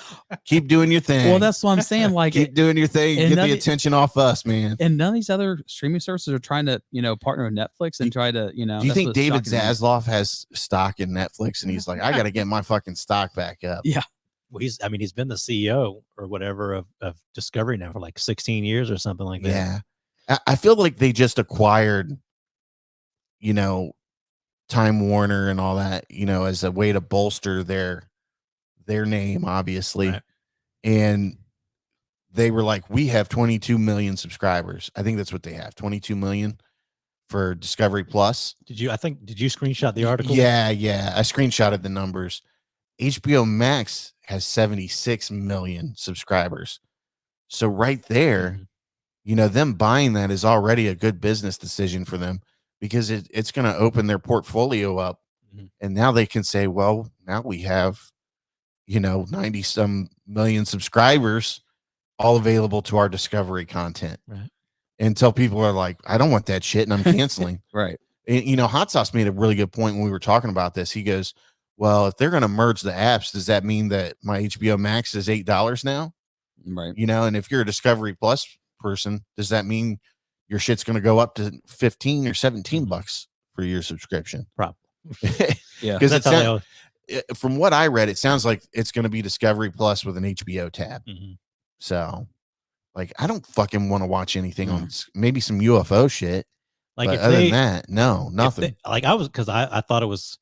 keep doing your thing. Well, that's what I'm saying. Like, keep doing your thing. Get the attention off us, man. And none of these other streaming services are trying to, partner with Netflix and try to, Do you think David Zaslav has stock in Netflix and he's like, I got to get my fucking stock back up? Yeah. Well, he's been the CEO or whatever of Discovery now for like 16 years or something like that. Yeah. I feel like they just acquired, Time Warner and all that, as a way to bolster their name, obviously. Right. And they were like, we have 22 million subscribers. I think that's what they have, 22 million for Discovery Plus. Did you screenshot the article? Yeah. I screenshotted the numbers. HBO Max has 76 million subscribers. So right there, them buying that is already a good business decision for them because it's going to open their portfolio up. And now they can say, well, now we have, 90 some million subscribers. all available to our Discovery content. Right. Until people are like, I don't want that shit, and I'm canceling. Right. And, you know, Hot Sauce made a really good point when we were talking about this. He goes, well, if they're going to merge the apps, does that mean that my HBO Max is $8 now? Right. You know, and if you're a Discovery Plus person, does that mean your shit's going to go up to 15 or 17 bucks for your subscription? Probably. Yeah. Because That's how from what I read, it sounds like it's going to be Discovery Plus with an HBO tab. So, like, I don't fucking want to watch anything on maybe some UFO shit. Like, but if other they, than that, no, nothing. like, I was, because I thought it was,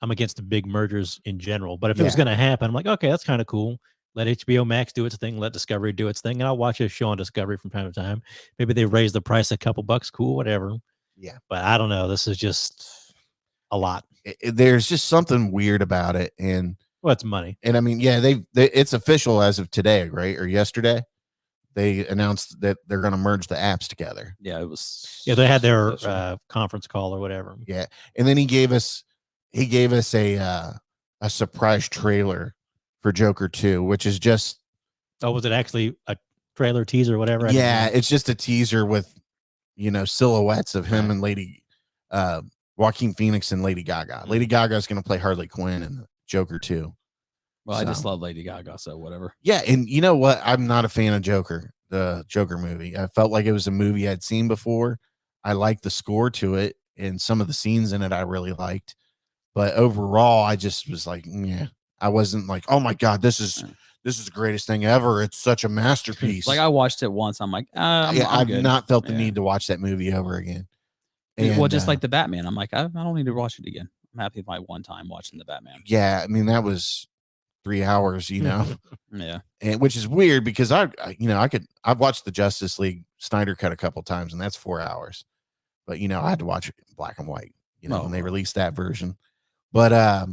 I'm against the big mergers in general, but if it was going to happen, I'm like, okay, that's kind of cool. Let HBO Max do its thing, let Discovery do its thing, and I'll watch a show on Discovery from time to time. Maybe they raise the price a couple bucks, cool, whatever. Yeah, but I don't know. This is just a lot. There's just something weird about it, and well, it's money. And I mean, yeah, they it's official as of today, right? Or yesterday, they announced that they're going to merge the apps together. Yeah, it was. Yeah, they had their conference call or whatever. Yeah, and then he gave us a surprise trailer for Joker 2, which is just. Oh, was it actually a trailer teaser or whatever? Yeah, it's just a teaser with, you know, silhouettes of him and Joaquin Phoenix and Lady Gaga. Lady Gaga is going to play Harley Quinn in Joker 2. Well, I just love Lady Gaga, so whatever. Yeah, and you know what? I'm not a fan of Joker, the Joker movie. I felt like it was a movie I'd seen before. I liked the score to it, and some of the scenes in it I really liked. But overall, I just was like, yeah. I wasn't like, oh my God, this is the greatest thing ever. It's such a masterpiece. Like, I watched it once. I'm like, I've good. Not felt the need to watch that movie over again. And, well, just like the Batman, I'm like, I don't need to watch it again. I'm happy with my one time watching the Batman. Yeah, I mean, that was 3 hours, you know. Yeah, and which is weird because I've watched the Justice League Snyder cut a couple times, and that's 4 hours. But you know, I had to watch it in black and white, you know, when they released that version. But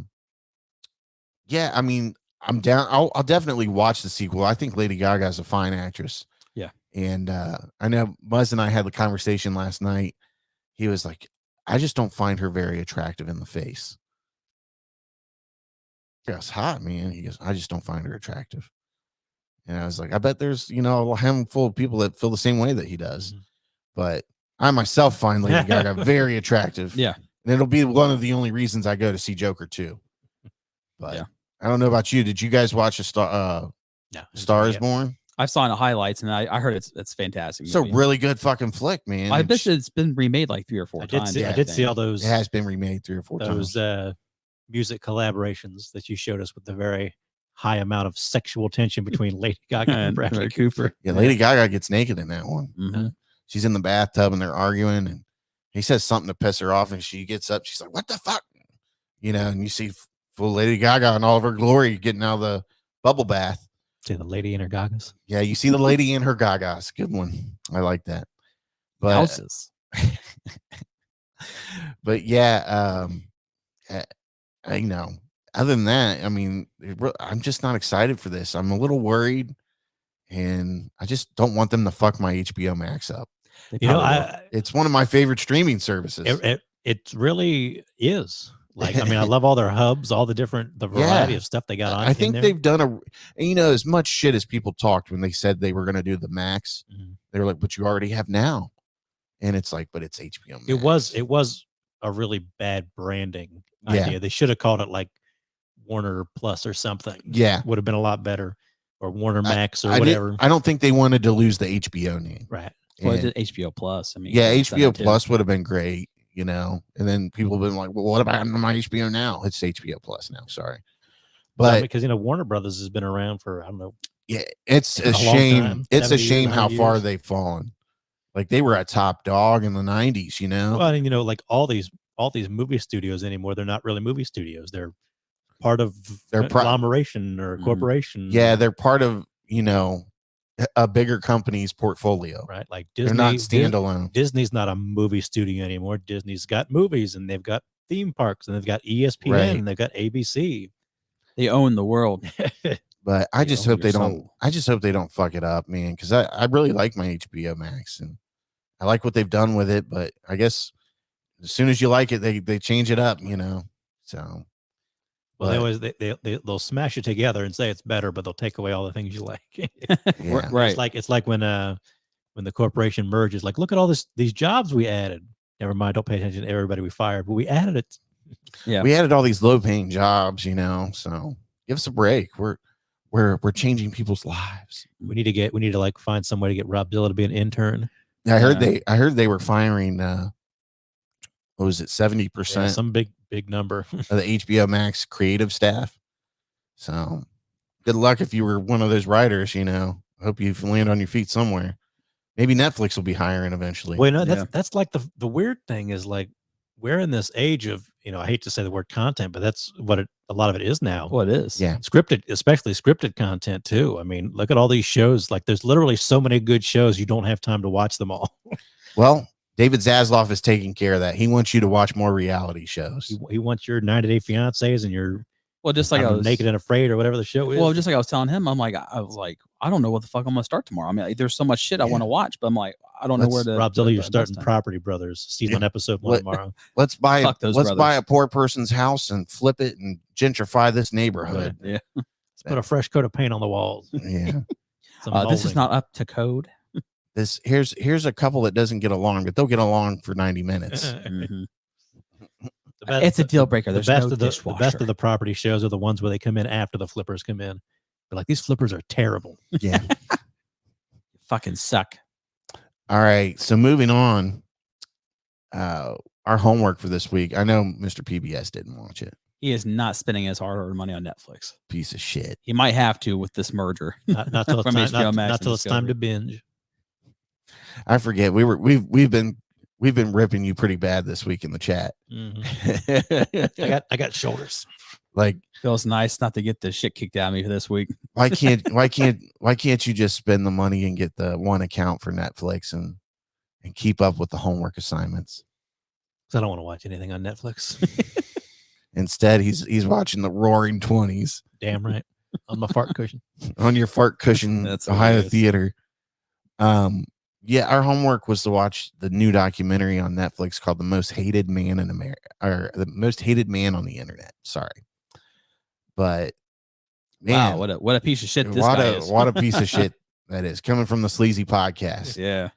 yeah, I mean, I'm down. I'll definitely watch the sequel. I think Lady Gaga is a fine actress. Yeah, and I know Buzz and I had the conversation last night. He was like, I just don't find her very attractive in the face. It's hot, man. He goes, I just don't find her attractive. And I was like, I bet there's, you know, a handful of people that feel the same way that he does. But I myself find Lady Gaga very attractive. Yeah. And it'll be one of the only reasons I go to see Joker 2. But yeah. I don't know about you. Did you guys watch Star is Born? I've saw the highlights, and I heard it's fantastic. It's a really good fucking flick, man. I bet it's been remade like 3 or 4 times. I did see all those. It has been remade 3 or 4 times. Those music collaborations that you showed us with the very high amount of sexual tension between Lady Gaga and Bradley Cooper. Yeah, Lady Gaga gets naked in that one. Mm-hmm. She's in the bathtub and they're arguing, and he says something to piss her off, and she gets up. She's like, "What the fuck?" You know, and you see full Lady Gaga in all of her glory getting out of the bubble bath. See the lady in her gagas. Yeah, you see the lady in her gagas. Good one. I like that. But houses. But yeah, you know, other than that, I mean, I'm just not excited for this. I'm a little worried, and I just don't want them to fuck my HBO Max up. You know, it's one of my favorite streaming services. It really is. Like, I mean, I love all their hubs, all the variety of stuff they got on. I think they've done and you know, as much shit as people talked when they said they were going to do the Max, they were like, but you already have now. And it's like, but it's HBO Max. It was a really bad branding idea. They should have called it like Warner Plus or something. Yeah. Would have been a lot better. Or Warner Max or whatever. I don't think they wanted to lose the HBO name. Right. Well, it did HBO Plus. I mean, yeah, HBO Plus would have been great. You know, and then people have been like, well, what about my HBO now? It's HBO Plus now. Sorry. But because, you know, Warner Brothers has been around for, I don't know. Yeah, it's a shame. It's a shame how far they've fallen. Like, they were a top dog in the 90s, you know? Well, and, you know, like all these movie studios anymore, they're not really movie studios. They're part of their conglomeration or corporation. Yeah, they're part of, you know, a bigger company's portfolio, right? Like Disney, they're not standalone. Disney's not a movie studio anymore. Disney's got movies, and they've got theme parks, and they've got ESPN, and they've got ABC. They own the world. But I just hope they don't. I just hope they don't fuck it up, man. Because I really like my HBO Max, and I like what they've done with it. But I guess as soon as you like it, they change it up, you know. So Well, they'll smash it together and say it's better, but they'll take away all the things you like. Yeah. Right. It's like when the corporation merges, like, look at all these jobs we added. Never mind, don't pay attention to everybody we fired, but we added it. Yeah. We added all these low paying jobs, so give us a break. We're changing people's lives. We need to like find some way to get Robzilla to be an intern. I heard they were firing what was it, 70% Some big number of the HBO Max creative staff. So good luck if you were one of those writers, I hope you land on your feet somewhere. Maybe Netflix will be hiring eventually. Well, that's like the weird thing is, like, we're in this age of, I hate to say the word content, but that's what a lot of it is now. Well, it is. Yeah. Scripted, especially scripted content too. I mean, look at all these shows. Like, there's literally so many good shows, you don't have time to watch them all. Well, David Zaslav is taking care of that. He wants you to watch more reality shows. He wants your 90-Day Fiancés and your Just like I was Naked and Afraid or whatever the show is. Well, just like I was telling him, I was like, I don't know what the fuck I'm gonna start tomorrow. I mean, there's so much shit I want to watch, but I'm like, I don't know where to. Robzilla, you're starting Property Brothers season episode 1 tomorrow. Let's buy brothers. buy a poor person's house and flip it and gentrify this neighborhood. Yeah. Let's put a fresh coat of paint on the walls. Yeah. This is not up to code. Here's a couple that doesn't get along, but they'll get along for 90 minutes. Mm-hmm. It's a deal breaker. There's no dishwasher. The best of the property shows are the ones where they come in after the flippers come in. They're like, these flippers are terrible. Yeah. Fucking suck. All right. So moving on, our homework for this week. I know Mr. PBS didn't watch it. He is not spending his hard-earned money on Netflix. Piece of shit. He might have to with this merger. Not till it's time to binge. I forget. We've been ripping you pretty bad this week in the chat. Mm-hmm. I got shoulders. Like, feels nice not to get the shit kicked out of me for this week. why can't you just spend the money and get the one account for Netflix and keep up with the homework assignments? Because I don't want to watch anything on Netflix. Instead, he's watching the Roaring 20s. Damn right. On my fart cushion. On your fart cushion. That's Ohio Theater. Yeah, our homework was to watch the new documentary on Netflix called The Most Hated Man in America, or The Most Hated Man on the Internet. Sorry. But man, wow, what a piece of shit this guy is. What a piece of shit that is, coming from the Sleazy podcast. Yeah.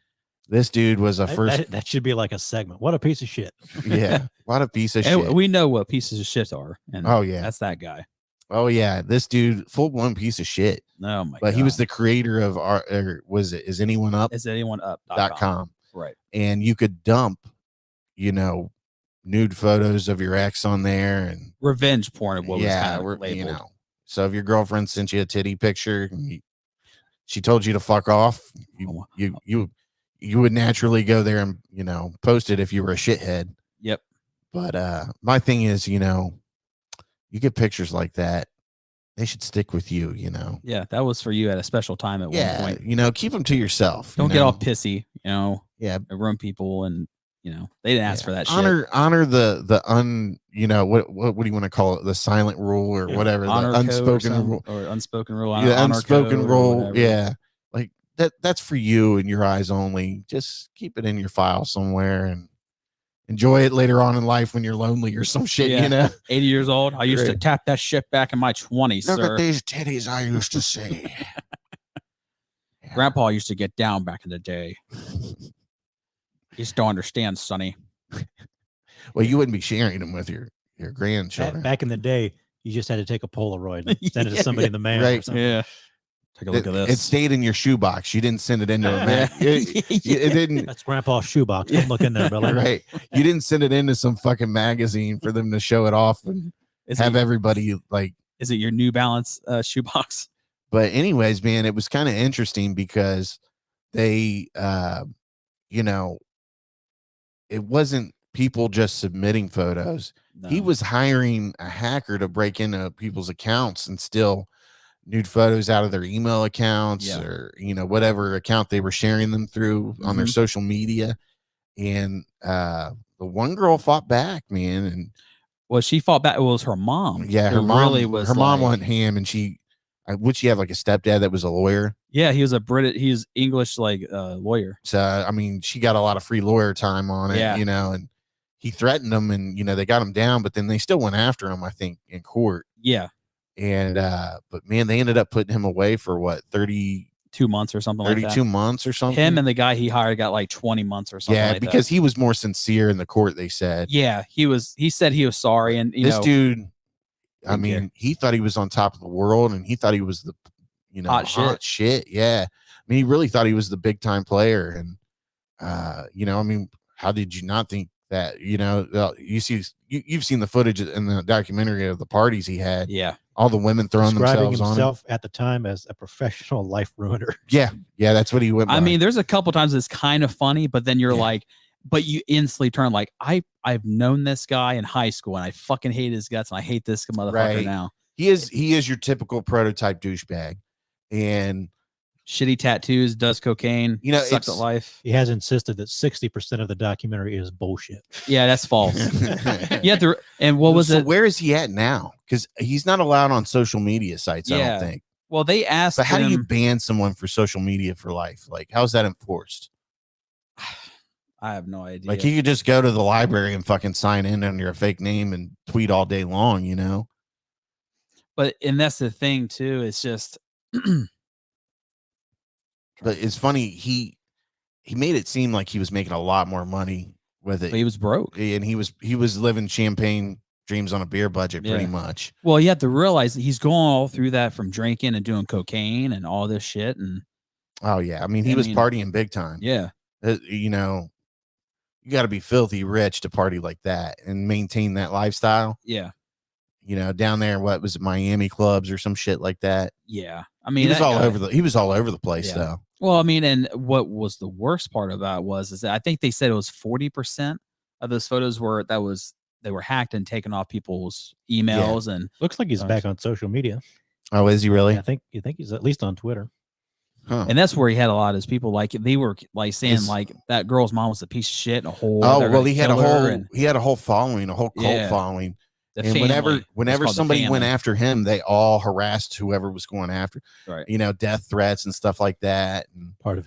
This dude was that should be like a segment. What a piece of shit. Yeah. What a piece of shit. We know what pieces of shit are. And oh yeah. That's that guy. Oh yeah. This dude, full-blown piece of shit. Oh my God. But he was the creator of Is Anyone Up? Is Anyone Up? .com. Right. And you could dump, nude photos of your ex on there, and revenge porn of what was kind of labeled. So if your girlfriend sent you a titty picture and she told you to fuck off, you would naturally go there and post it if you were a shithead. Yep. But my thing is, you get pictures like that, they should stick with you. Yeah, that was for you at a special time at one point. Keep them to yourself. Don't get all pissy. Yeah, ruin people, and they didn't ask for that. Honor the what do you want to call it? The silent rule or whatever. Honor the unspoken rule or unspoken rule. Yeah, unspoken rule. Yeah, like that's for you and your eyes only. Just keep it in your file somewhere and enjoy it later on in life when you're lonely or some shit. 80 years old. I used to tap that shit back in my 20s. Look sir. at these titties I used to see. Grandpa used to get down back in the day. You still understand, Sonny. Well, you wouldn't be sharing them with your grandchildren. Back in the day, you just had to take a Polaroid and send it to somebody in the mail. Right. Or something. Yeah. Take a look at this. It stayed in your shoebox. You didn't send it into a mag. It didn't. That's Grandpa's shoebox. Don't look in there, Billy. Right. You didn't send it into some fucking magazine for them to show it off and everybody like. Is it your New Balance shoebox? But anyways, man, it was kind of interesting because they, it wasn't people just submitting photos. No. He was hiring a hacker to break into people's accounts and steal nude photos out of their email accounts or, whatever account they were sharing them through on their social media. And the one girl fought back, man. And well, she fought back. It was her mom. Yeah, her mom really was. Her mom went ham, and would she have like a stepdad that was a lawyer? Yeah, he was he's English lawyer. So I mean, she got a lot of free lawyer time on it, and he threatened them, and they got him down, but then they still went after him, I think, in court. Yeah, And but man, they ended up putting him away for what 2 months or something like 32 that. months or something. Him and the guy he hired got like 20 months or something. Yeah, like because that. he was more sincere in the court. They said. Yeah, he said he was sorry, and this dude, I didn't mean, care. he thought he was on top of the world, and he thought he was the, Hot shit. Yeah, I mean, he really thought he was the big time player, and I mean, how did you not think that? You've seen the footage in the documentary of the parties he had. Yeah, all the women throwing Describing themselves on him. himself at the time as a professional life ruiner. Yeah, that's what he went by. I mean, there's a couple times it's kind of funny, but then you're like, but you instantly turn like, I've known this guy in high school, and I fucking hate his guts, and I hate this motherfucker now. He is your typical prototype douchebag, and shitty tattoos, does cocaine, sucks at life. He has insisted that 60% of the documentary is bullshit. Yeah, that's false. And what was it? Where is he at now? Because he's not allowed on social media sites, I don't think. Well, they asked But how him, do you ban someone for social media for life? Like, how's that enforced? I have no idea. Like, you could just go to the library and fucking sign in under a fake name and tweet all day long, But, and that's the thing, too. It's just... But it's funny, he made it seem like he was making a lot more money with it. But he was broke. And he was living champagne dreams on a beer budget pretty much. Well, you have to realize that he's going all through that from drinking and doing cocaine and all this shit. And oh yeah, I mean, he was partying big time. Yeah. You got to be filthy rich to party like that and maintain that lifestyle. Yeah. Down there, what was it, Miami clubs or some shit like that? Yeah. I mean, he was all over the place though. Well, I mean, and what was the worst part about it is that I think they said it was 40% of those photos they were hacked and taken off people's emails. And looks like he's back on social media. Oh, is he really? Yeah, you think he's at least on Twitter. Huh. And that's where he had a lot of his people, like they were like saying like that girl's mom was a piece of shit and a whole. Oh well, he had a whole following, a whole cult following. The and family. whenever somebody went after him, they all harassed whoever was going after. Right. Death threats and stuff like that. And part of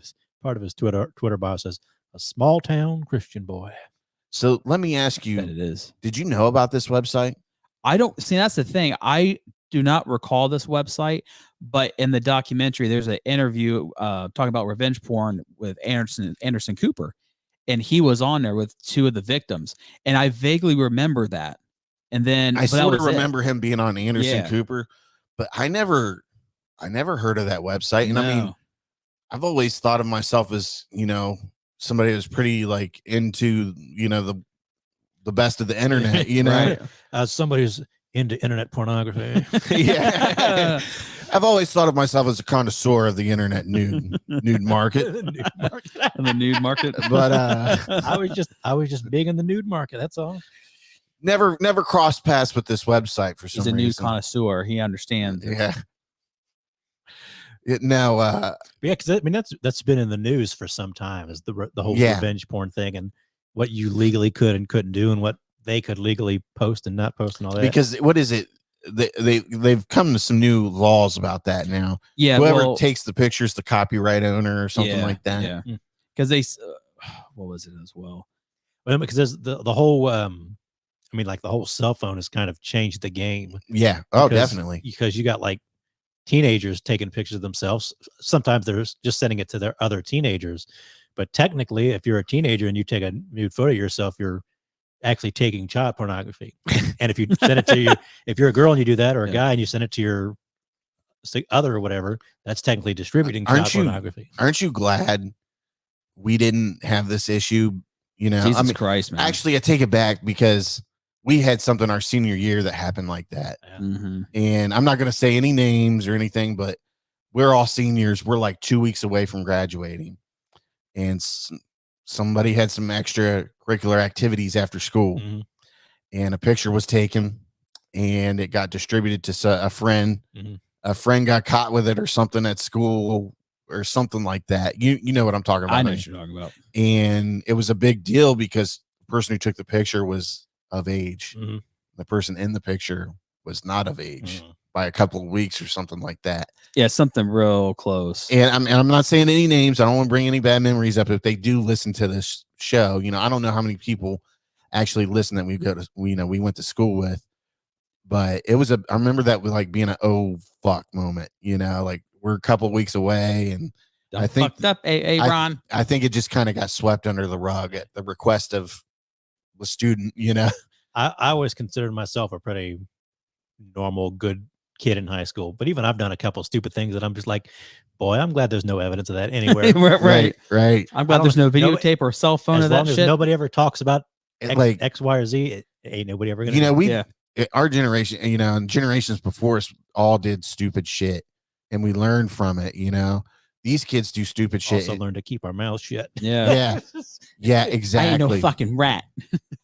his Twitter bio says a small town Christian boy. So let me ask you, it is. Did you know about this website? I don't see. That's the thing. I do not recall this website, but in the documentary, there's an interview talking about revenge porn with Anderson Cooper, and he was on there with two of the victims, and I vaguely remember that. And then I sort of remember him being on Anderson Cooper, but I never heard of that website. And I mean, I've always thought of myself as, somebody who's pretty like into, the best of the internet, right. Somebody who's into internet pornography. Yeah. I've always thought of myself as a connoisseur of the internet nude market. In the nude market. But I was just big in the nude market. That's all. Never crossed paths with this website for some reason. He's a nude connoisseur. He understands. Yeah. Because I mean that's been in the news for some time, is the whole revenge porn thing and what you legally could and couldn't do and what they could legally post and not post and all that. Because what is it? They've come to some new laws about that now. Yeah, whoever takes the picture is the copyright owner or something like that. Yeah, because they, what was it as well? Well, because there's the whole. I mean, like the whole cell phone has kind of changed the game. Yeah. Oh, definitely. Because you got like teenagers taking pictures of themselves. Sometimes they're just sending it to their other teenagers. But technically, if you're a teenager and you take a nude photo of yourself, you're actually taking child pornography. And if you send it to if you're a girl and you do that, or a guy and you send it to your other or whatever, that's technically distributing child pornography. Aren't you glad we didn't have this issue? Jesus Christ, man. Actually, I take it back because we had something our senior year that happened like that. Mm-hmm. And I'm not going to say any names or anything, but we're all seniors. We're like 2 weeks away from graduating. And somebody had some extracurricular activities after school. Mm-hmm. And a picture was taken and it got distributed to a friend. Mm-hmm. A friend got caught with it or something at school or something like that. You know what I'm talking about. I know what you're talking about. And it was a big deal because the person who took the picture was of age. Mm-hmm. The person in the picture was not of age by a couple of weeks or something like that. Yeah, something real close. And I'm not saying any names. I don't want to bring any bad memories up. If they do listen to this show, I don't know how many people actually listen that we went to school with. But it was I remember that was like being an oh fuck moment, you know, like we're a couple weeks away, and I think fucked up, Ron. I think it just kind of got swept under the rug at the request of the student, you know. I always considered myself a pretty normal, good kid in high school, but even I've done a couple stupid things that I'm just like, boy, I'm glad there's no evidence of that anywhere. Right. I'm glad there's no videotape or cell phone as of that long as shit. nobody ever talks about Like X, Y, or Z, ain't nobody ever gonna. You know, Yeah. our generation, you know, and generations before us all did stupid shit, and we learned from it. You know, these kids do stupid shit. Also learn to keep our mouths shut. Yeah. Yeah, exactly. I ain't no fucking rat.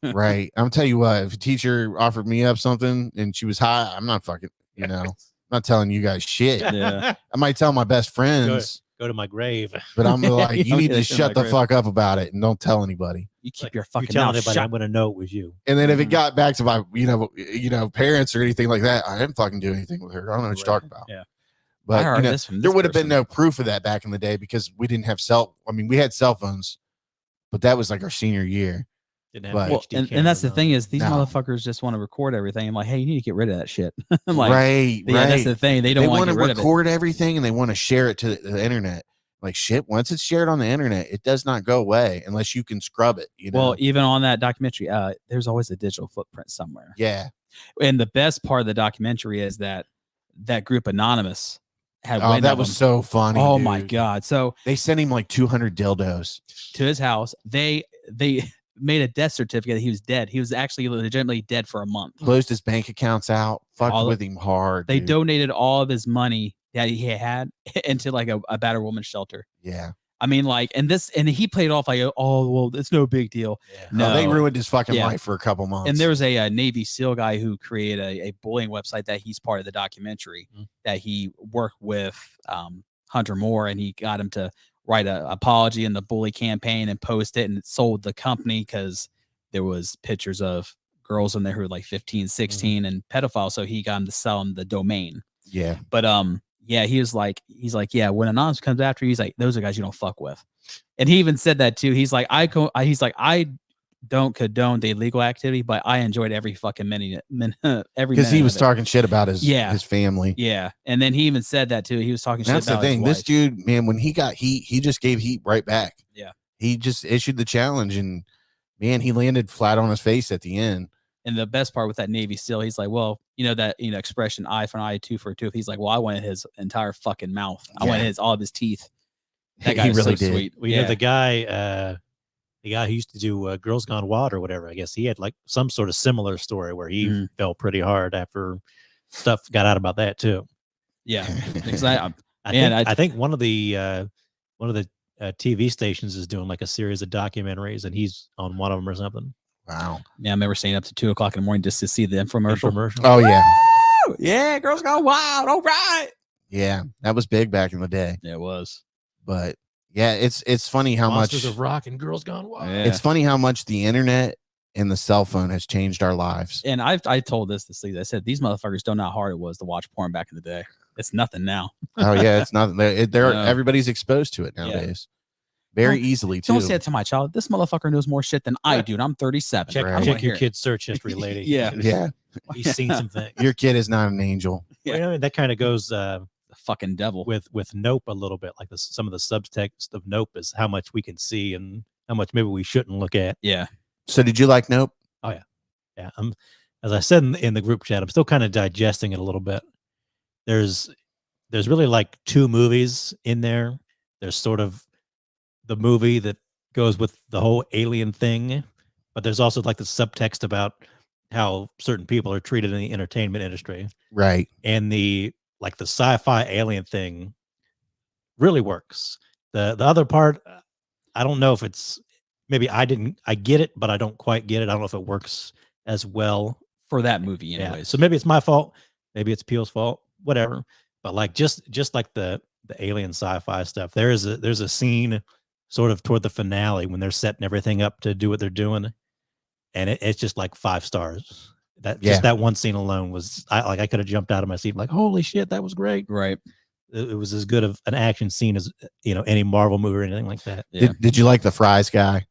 Right. I'm tell you what, if a teacher offered me up something and she was high, I'm not fucking, you know, I'm not telling you guys shit. Yeah. I might tell my best friends, Go to my grave. but I'm like, you I'll need get to it to shut my the grave. fuck up about it and don't tell anybody. You keep Like, your you fucking tell mouth anybody, shut. I'm gonna know it was you. And then if it Mhm. got back to my, you know, parents or anything like that, I didn't fucking do anything with her. I don't know what you're talking about. Yeah. I But heard you know, this from there this would have been person. no proof of that back in the day because we didn't have we had cell phones, but that was like our senior year. Didn't have But- Well, HD and that's the cameras thing on. is these No. motherfuckers just want to record everything. I'm like, hey, you need to get rid of that shit. I'm like, right. yeah, that's the thing. They don't want to to get rid of it. record everything and they want to share it to the internet. Like shit, once it's shared on the internet, it does not go away unless you can scrub it. You know? Well, even on that documentary, there's always a digital footprint somewhere. Yeah. And the best part of the documentary is that group Anonymous had Oh, wind that of was him. so funny. Oh my dude. god! So They sent him like 200 dildos. to his house, they made a death certificate that he was dead. He was actually legitimately dead for a month. Closed his bank accounts out. Fucked All- with him hard. They dude. donated all of his money that he had into like a battered woman shelter. Yeah. I mean, like, and he played off like, oh, well, it's no big deal. Yeah. No, They ruined his fucking Yeah. life for a couple months. And there was a Navy SEAL guy who created a bullying website that he's part of the documentary that he worked with Hunter Moore, and he got him to write an apology in the bully campaign and post it, and it sold the company because there was pictures of girls in there who were like 15, 16 and pedophiles. So he got him to sell him the domain. Yeah. But yeah, he's like, yeah, when Anonymous comes after you, he's like, those are guys you don't fuck with. And he even said that too. He's like, I don't condone the illegal activity, but I enjoyed every fucking minute every Because he minute was of it. talking shit about his Yeah. family. Yeah. And then he even said that too. He was talking And that's shit about the thing. his This wife. dude, man, when he got heat, he just gave heat right back. Yeah. He just issued the challenge, and man, he landed flat on his face at the end. And the best part with that Navy SEAL, he's like, well, you know, that, you know, expression, eye for an eye, tooth for a tooth. He's like, well, I wanted his entire fucking mouth. I wanted all of his teeth. That guy He is really so did. sweet. Well, you know, the guy who used to do Girls Gone Wild or whatever, I guess he had like some sort of similar story where he fell pretty hard after stuff got out about that too. Yeah. Because I think one of the TV stations is doing like a series of documentaries, and he's on one of them or something. Wow. Yeah, I remember staying up to 2 o'clock in the morning just to see the infomercial. Oh yeah. Yeah, Girls Gone Wild. All right. Yeah. That was big back in the day. Yeah, it was. But yeah, it's funny how Monsters much of Rock and Girls Gone Wild. Yeah. it's funny how much the internet and the cell phone has changed our lives. And I told this to Sleazy. I said, these motherfuckers don't know how hard it was to watch porn back in the day. It's nothing now. Oh yeah, it's not they're No. everybody's exposed to it nowadays. Very Don't- easily too. Don't say it to my child. This motherfucker knows more shit than I do, and I'm 37. Check, I Right. wanna check hear your it. kid's search history, lady. Yeah. Yeah. He's seen some things. Your kid is not an angel. Yeah. Well, you know, that kind of goes The fucking devil. with Nope a little bit. Like some of the subtext of Nope is how much we can see and how much maybe we shouldn't look at. Yeah. So did you like Nope? Yeah, as I said in the group chat, I'm still kind of digesting it a little bit. There's really like two movies in there. There's sort of the movie that goes with the whole alien thing, but there's also like the subtext about how certain people are treated in the entertainment industry. Right. And the sci-fi alien thing really works. The other part, I don't know if it's maybe I get it, but I don't quite get it. I don't know if it works as well. For that movie, Yeah. anyways. So maybe it's my fault. Maybe it's Peel's fault. Whatever. But like just like the alien sci-fi stuff, there's a scene sort of toward the finale when they're setting everything up to do what they're doing, and it's just like 5 stars. Just that one scene alone was I could have jumped out of my seat like, holy shit, that was great. Right. It was as good of an action scene as any Marvel movie or anything like that. Yeah. Did you like the fries guy?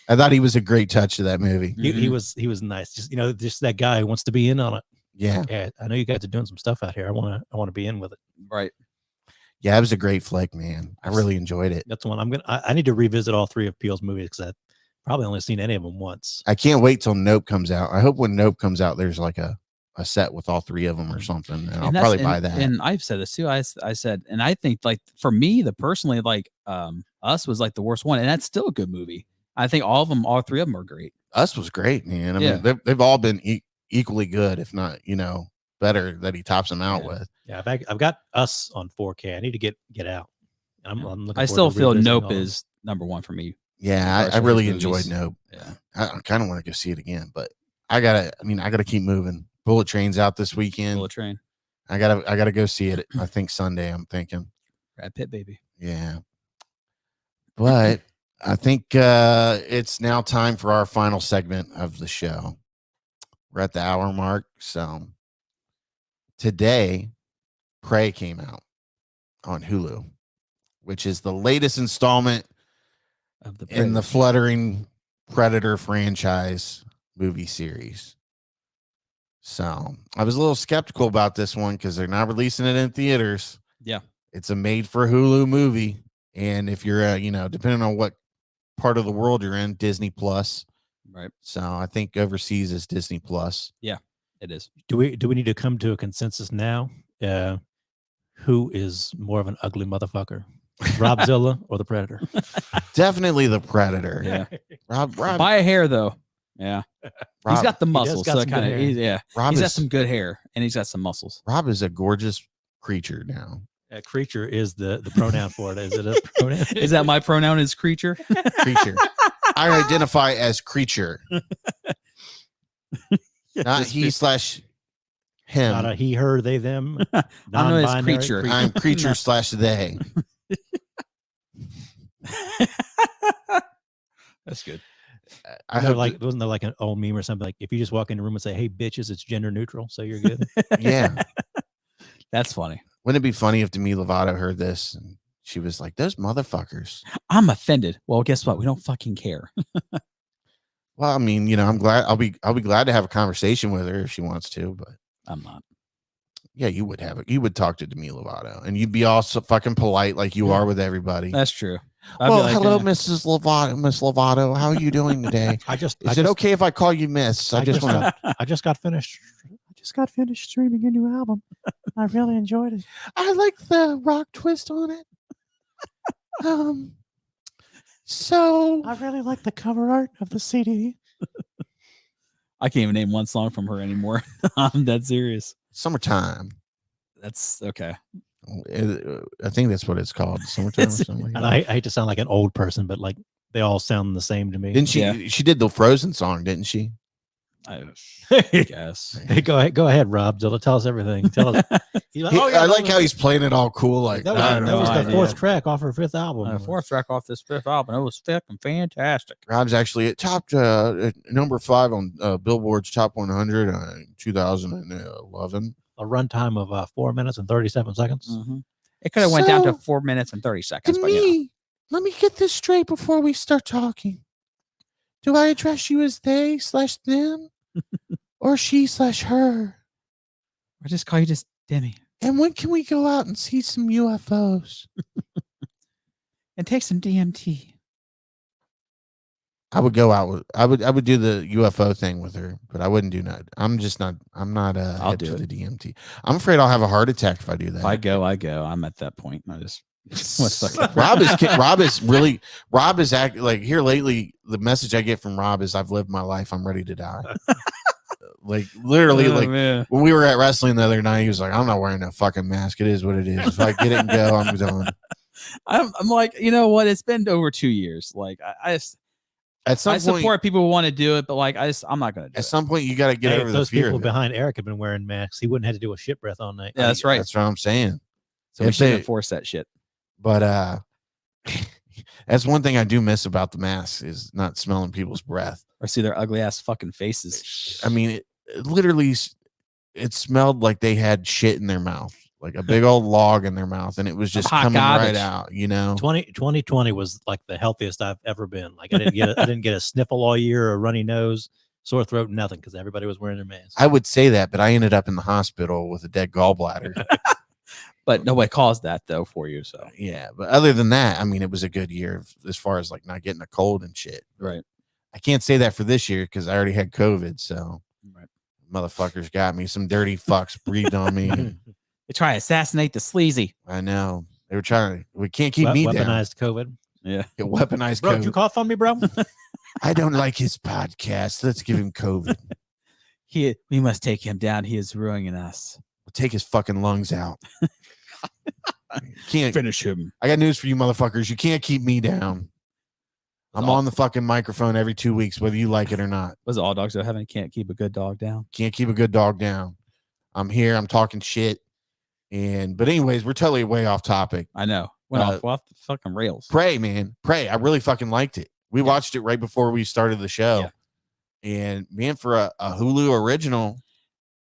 I thought he was a great touch to that movie. He was nice. Just just that guy who wants to be in on it. Yeah. Yeah, I know you guys are doing some stuff out here. I want to be in with it. Right. Yeah, it was a great flick, man. I really enjoyed it. That's the one I need to revisit all three of Peele's movies because I've probably only seen any of them once. I can't wait till Nope comes out. I hope when Nope comes out, there's like a set with all three of them or something. And I'll probably buy that. And I've said this too. I said, and I think like for me, personally, like Us was like the worst one, and that's still a good movie. I think all three of them are great. Us was great, man. I mean, they've all been equally good, if not, better that he tops them out with. Yeah, I've got Us on 4K. I need to get out. I'm looking. I still feel Nope is number one for me. Yeah, I really enjoyed Nope. Yeah, I kind of want to go see it again, but I gotta keep moving. Bullet Train's out this weekend. Bullet Train. I gotta go see it. I think Sunday. I'm thinking. Brad Pitt, baby. Yeah, but I think it's now time for our final segment of the show. We're at the hour mark, so today, Prey came out on Hulu, which is the latest installment of the fluttering Predator franchise movie series. So I was a little skeptical about this one because they're not releasing it in theaters. Yeah. It's a made for Hulu movie. And if you're, depending on what part of the world you're in, Disney Plus. Right. So I think overseas is Disney Plus. Yeah, it is. Do we need to come to a consensus now? Who is more of an ugly motherfucker? Robzilla or the Predator? Definitely the Predator. Yeah. Rob by a hair though. Yeah. He's got the muscles, so kind of he's got some good hair and he's got some muscles. Rob is a gorgeous creature now. Creature is the pronoun for it. Is it a pronoun? Is that my pronoun is creature? Creature. I identify as creature. Not he / him. Not a he, her, they, them. I'm known as creature. I'm creature / they. That's good. I hope wasn't there like an old meme or something like if you just walk in the room and say, "Hey, bitches," it's gender neutral, so you're good. Yeah, that's funny. Wouldn't it be funny if Demi Lovato heard this and she was like, "Those motherfuckers"? I'm offended. Well, guess what? We don't fucking care. Well, I mean, I'm glad. I'll be glad to have a conversation with her if she wants to, but I'm not. Yeah, you would have it. You would talk to Demi Lovato, and you'd be all so fucking polite like you are with everybody. That's true. Well, hello, Mrs. Lovato. Miss Lovato, how are you doing today? Is it okay if I call you Miss? I just got finished streaming your new album. I really enjoyed it. I like the rock twist on it. So I really like the cover art of the CD. I can't even name one song from her anymore. I'm that serious. Summertime. That's okay. I think that's what it's called. Summertime or something. And I hate to sound like an old person, but like they all sound the same to me. Didn't she? Yeah. She did the Frozen song, didn't she? I guess. Hey, go ahead, Rob. Tell us everything. Tell us. I like how he's playing it all cool. Like that was the fourth track off her fifth album. Fourth track off this fifth album. It was fucking fantastic. Rob's actually at top number 5 on Billboard's Top 100 in 2011. A runtime of 4 minutes and 37 seconds. Mm-hmm. It could have went down to 4 minutes and 30 seconds. Let me get this straight before we start talking. Do I address you as they / them? Or she / her? I just call you just Demi. And when can we go out and see some UFOs? And take some DMT. I would go out with I would do the UFO thing with her, but I wouldn't do that. I'm not I'll do the DMT. I'm afraid I'll have a heart attack if I do that. If I go. I'm at that point. I just Rob is acting like here lately. The message I get from Rob is I've lived my life. I'm ready to die. Like literally, man. When we were at wrestling the other night, he was like, "I'm not wearing a fucking mask. It is what it is. If I get it and go, I'm done." I'm like, you know what? It's been over 2 years. Like I support people who want to do it, but like I'm not gonna do it. At some point, you got to get over those the fear. People behind Eric have been wearing masks. He wouldn't have to do a shit breath all night. Yeah, that's right. That's what I'm saying. So we should enforce that shit. But that's one thing I do miss about the masks is not smelling people's breath or see their ugly ass fucking faces. I mean, it literally smelled like they had shit in their mouth, like a big old log in their mouth, and it was just coming right out. 2020 was like the healthiest I've ever been. Like I didn't get a sniffle all year or a runny nose. sore throat, nothing, because everybody was wearing their masks. I would say that, but I ended up in the hospital with a dead gallbladder. But nobody caused that though for you. So Yeah, but other than that, I mean, it was a good year as far as like not getting a cold and shit. right. I can't say that for this year because I already had COVID. So Right. motherfuckers got me. Some dirty fucks breathed on me. And They try to assassinate the sleazy. I know they were trying. We can't keep me down. Weaponized COVID. Yeah. Get weaponized Bro, COVID. did you cough on me, bro? I don't like his podcast. Let's give him COVID. We must take him down. He is ruining us. We'll take his fucking lungs out. Can't Finish him. I got news for you motherfuckers. You can't keep me down. I'm on the fucking microphone every 2 weeks, whether you like it or not. Was it all dogs that heaven can't keep a good dog down? Can't keep a good dog down. I'm here. I'm talking shit. But anyways, we're totally way off topic. I know. Went off the fucking rails. Pray, man. Pray. I really fucking liked it. We watched it right before we started the show. Yeah. And man, for a Hulu original,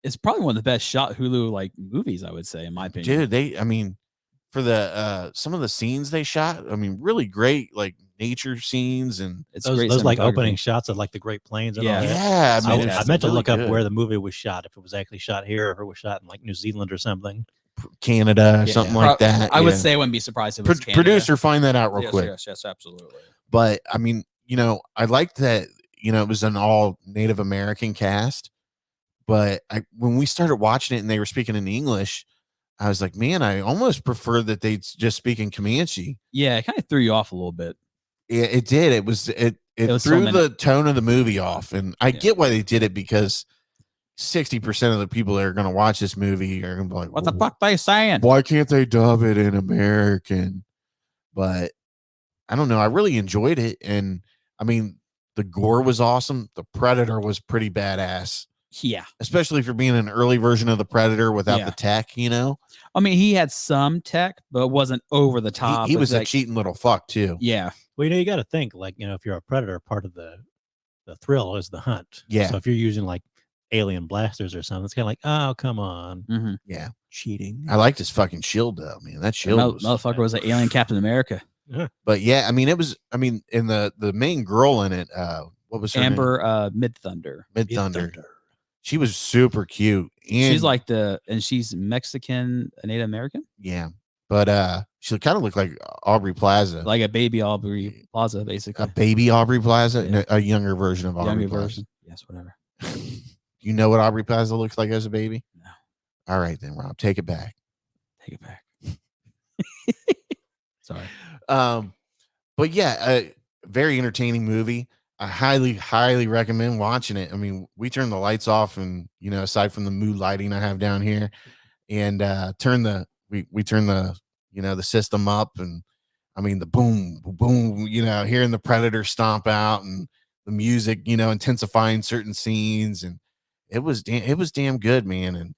It's probably one of the best shot Hulu like movies, I would say, in my opinion. dude, for the some of the scenes they shot, really great like nature scenes, and It's those great like cinematography. opening shots of like the Great Plains and all that. yeah, I meant to really look up good. where the movie was shot, if it was actually shot here or if it was shot in like New Zealand or something. Canada or Yeah. something like that. I would yeah. say I wouldn't be surprised if it was Canada. Producer, find that out real Yes, quick. Yes, absolutely. But I liked that. It was an all Native American cast. But when we started watching it and they were speaking in English, I was like, man, I almost prefer that they just speak in Comanche. Yeah, it kind of threw you off a little bit. It did. It was threw the tone of the movie off, and I get why they did it, because 60% of the people that are going to watch this movie are going to be like, What the fuck they saying? why can't they dub it in American? But I don't know. I really enjoyed it, and the gore was awesome. The Predator was pretty badass. Yeah. Especially for being an early version of the Predator without the tech, He had some tech, but it wasn't over the top. He was like, a cheating little fuck too. Yeah. Well, you got to think, like, if you're a Predator, part of the thrill is the hunt. Yeah. So if you're using like alien blasters or something, it's kind of like, oh, come on. Mm-hmm. Yeah. Cheating. I liked his fucking shield though, man. That shield motherfucker was an alien Captain America. But yeah, it was, in the main girl in it, what was her Amber name? Mid-Thunder. Mid-Thunder. She was super cute. And she's Mexican, Native American? Yeah. But she kind of looked like Aubrey Plaza. Like a baby Aubrey Plaza, basically. A baby Aubrey Plaza? No, a younger version of Aubrey Plaza. Version. Yes, whatever. You know what Aubrey Plaza looks like as a baby? No. All right then, Rob. Take it back. Take it back. Sorry. But yeah, a very entertaining movie. I highly recommend watching it. We turned the lights off, and aside from the mood lighting I have down here, and turn the the system up, and the boom boom, hearing the Predator stomp out, and the music, intensifying certain scenes, and it was damn good, man. And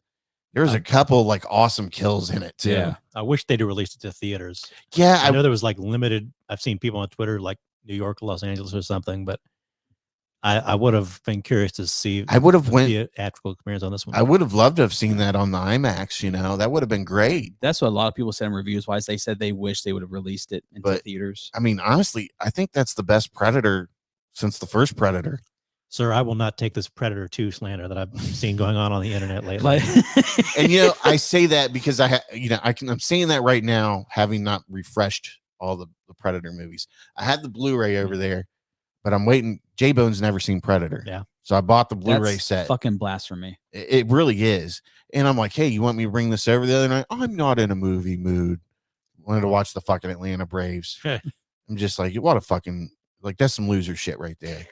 there was a couple like awesome kills in it too. Yeah. I wish they'd have released it to theaters. Yeah, I know there was like limited. I've seen people on Twitter like New York, Los Angeles, or something, but I would have been curious to see. I would have went theatrical experience on this one. I would have loved to have seen that on the IMAX. That would have been great. That's what a lot of people said in reviews wise. They said they wish they would have released it into theaters. Honestly, I think that's the best Predator since the first Predator. Sir, I will not take this Predator 2 slander that I've seen going on the internet lately. And I say that because I'm saying that right now, having not refreshed all the Predator movies. I had the Blu-ray over there, but I'm waiting. J-Bone's never seen Predator. Yeah. So I bought the Blu-ray That's set. Fucking blasphemy. It really is. And I'm like, hey, you want me to bring this over the other night? I'm not in a movie mood. Wanted to watch the fucking Atlanta Braves. I'm just like, what a fucking, like, that's some loser shit right there.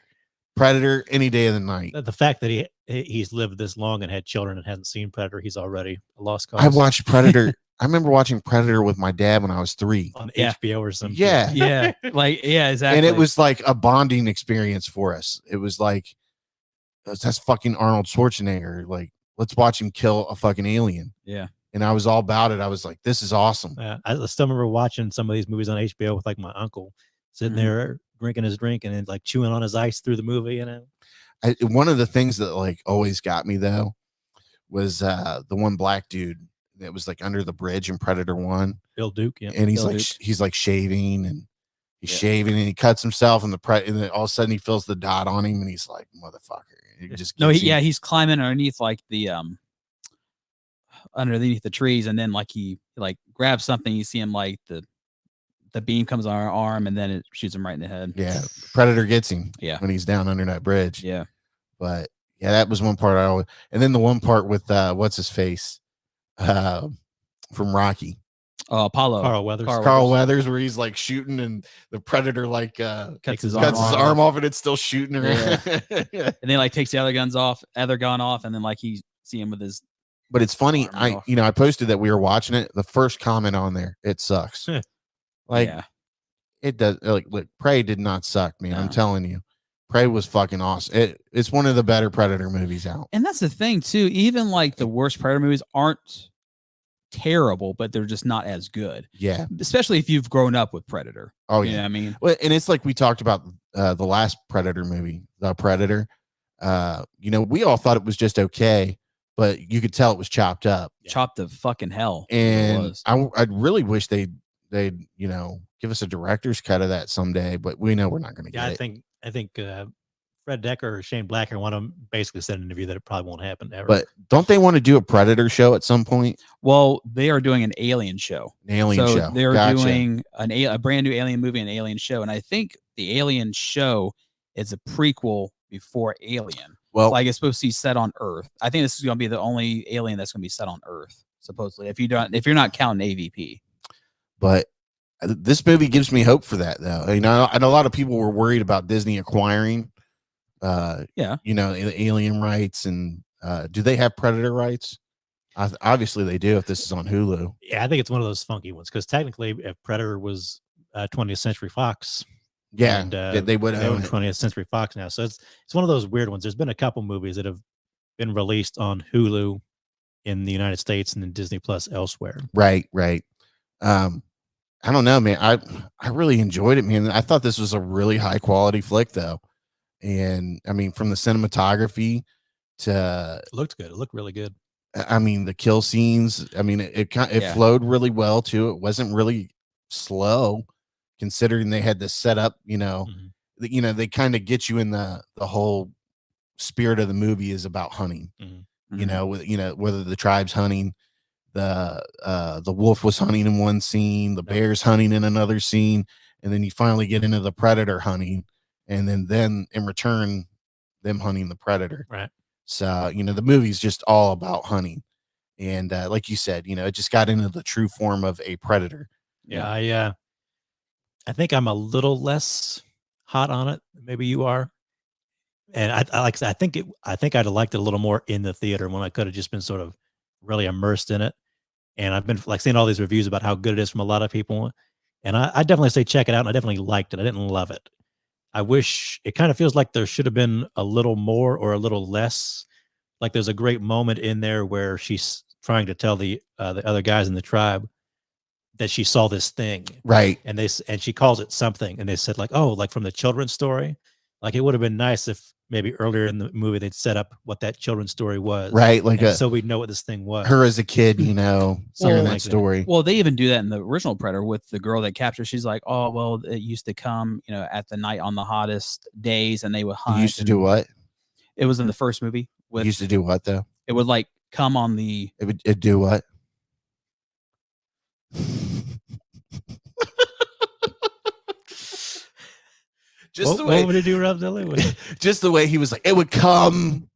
Predator any day of the night. The fact that he's lived this long and had children and hasn't seen Predator, he's already a lost cause. I watched Predator. I remember watching Predator with my dad when I was 3 on HBO or something. Yeah. Yeah. Exactly. And it was like a bonding experience for us. It was like, that's fucking Arnold Schwarzenegger. Like, let's watch him kill a fucking alien. Yeah. And I was all about it. I was like, this is awesome. I still remember watching some of these movies on HBO with like my uncle sitting there drinking his drink and then like chewing on his ice through the movie. One of the things that like always got me though was the one black dude that was like under the bridge in Predator 1. Bill Duke. Yeah. And he's like shaving, and he's shaving, and he cuts himself, and then all of a sudden he feels the dot on him, and he's like, motherfucker. It just No, gets him. he's climbing underneath like the underneath the trees, and then like he like grabs something. You see him like the beam comes on our arm, and then it shoots him right in the head. Yeah, Predator gets him. Yeah. When he's down under that bridge. Yeah. But yeah, that was one part I always. And then the one part with what's his face, from Rocky, Apollo. Carl Weathers. Carl Weathers, where he's like shooting, and the Predator like cuts his arm off, and it's still shooting around. Yeah. And then like takes the other gun off, and then like you see him with his. But it's funny. arm off. I posted that we were watching it. The first comment on there, it sucks. Like Yeah. it does. Like Prey did not suck, man. I'm No. telling you, Prey was fucking awesome. It's one of the better Predator movies out. And that's the thing too. Even like the worst Predator movies aren't terrible, but they're just not as good. Yeah. Especially if you've grown up with Predator. Oh You know yeah. what I mean? Well, and it's like we talked about the last Predator movie, The Predator. We all thought it was just okay, but you could tell it was chopped up. Chopped to fucking hell. It And was. I'd really wish they'd give us a director's cut of that someday, but we know we're not going to get it. I think Fred Decker or Shane Black or one of them basically said in an interview that it probably won't happen ever. But don't they want to do a Predator show at some point? Well, they are doing an Alien show. An Alien show. They're Gotcha. doing a brand new Alien movie, an Alien show, and I think the Alien show is a prequel before Alien. Well, Like it's supposed to be set on Earth. I think this is going to be the only Alien that's going to be set on Earth, supposedly. If you're not counting AVP. but this movie gives me hope for that, though. I know a lot of people were worried about Disney acquiring, the Alien rights, and do they have Predator rights? Obviously, they do. If this is on Hulu, yeah, I think it's one of those funky ones because technically, if Predator was 20th Century Fox, yeah, and, they would they own own it. 20th Century Fox now. So it's one of those weird ones. There's been a couple movies that have been released on Hulu in the United States and then Disney Plus elsewhere. Right. I don't know, man. I really enjoyed it, man. I thought this was a really high quality flick, though. And I mean, from the cinematography to, It looked good. It looked really good. I mean, the kill scenes. I mean, it flowed really well too. It wasn't really slow, considering they had this set up. They kind of get you in the whole spirit of the movie is about hunting. Mhm. Whether the tribe's hunting, the wolf was hunting in one scene, the bear's hunting in another scene, and then you finally get into the predator hunting, and then in return, them hunting the predator. Right. So the movie's just all about hunting, and like you said, it just got into the true form of a predator. Yeah. I think I'm a little less hot on it. Maybe you are. And I like I said, I think I'd have liked it a little more in the theater when I could have just been sort of really immersed in it. And I've been like seeing all these reviews about how good it is from a lot of people. And I definitely say check it out. And I definitely liked it. I didn't love it. I wish it kind of feels like there should have been a little more or a little less. Like there's a great moment in there where she's trying to tell the other guys in the tribe that she saw this thing. Right. And she calls it something. And they said like, oh, like from the children's story. Like it would have been nice if maybe earlier in the movie they'd set up what that children's story was. Right. So we'd know what this thing was. Her as a kid, hearing that like story. Well, they even do that in the original Predator with the girl that captures. She's like, oh, well, it used to come, at the night on the hottest days, and they would hunt. You used to do what? It was in the first movie. You used to do what though? It would like come on the. It'd do what? What would it do, Robzilla? Just the way he was like, it would come,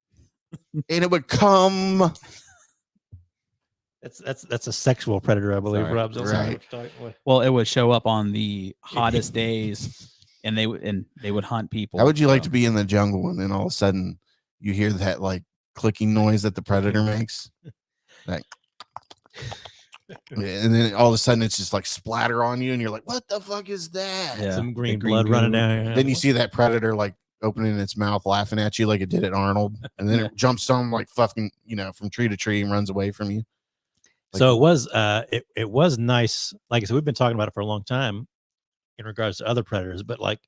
and it would come. That's a sexual predator, I believe. Sorry. Robzilla. Right. Well, it would show up on the hottest days, and they would hunt people. How would you like to be in the jungle and then all of a sudden you hear that like clicking noise that the predator makes, like, and then all of a sudden it's just like splatter on you, and you're like, "What the fuck is that?" Yeah. Some green green blood goo. running down here. Then you see that predator like opening its mouth, laughing at you like it did at Arnold, and then it jumps on like fucking from tree to tree and runs away from you. Like, so it was nice. Like I said, we've been talking about it for a long time in regards to other predators, but like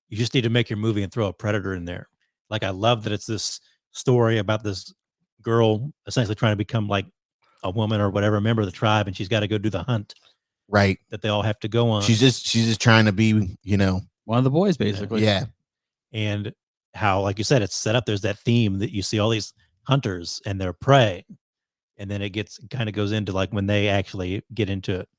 you just need to make your movie and throw a predator in there. Like I love that it's this story about this girl essentially trying to become like a woman or whatever, a member of the tribe, and she's got to go do the hunt. Right. That they all have to go on. She's just trying to be, one of the boys, basically. Yeah. And how, like you said, it's set up. There's that theme that you see all these hunters and their prey, and then it kind of goes into like when they actually get into it.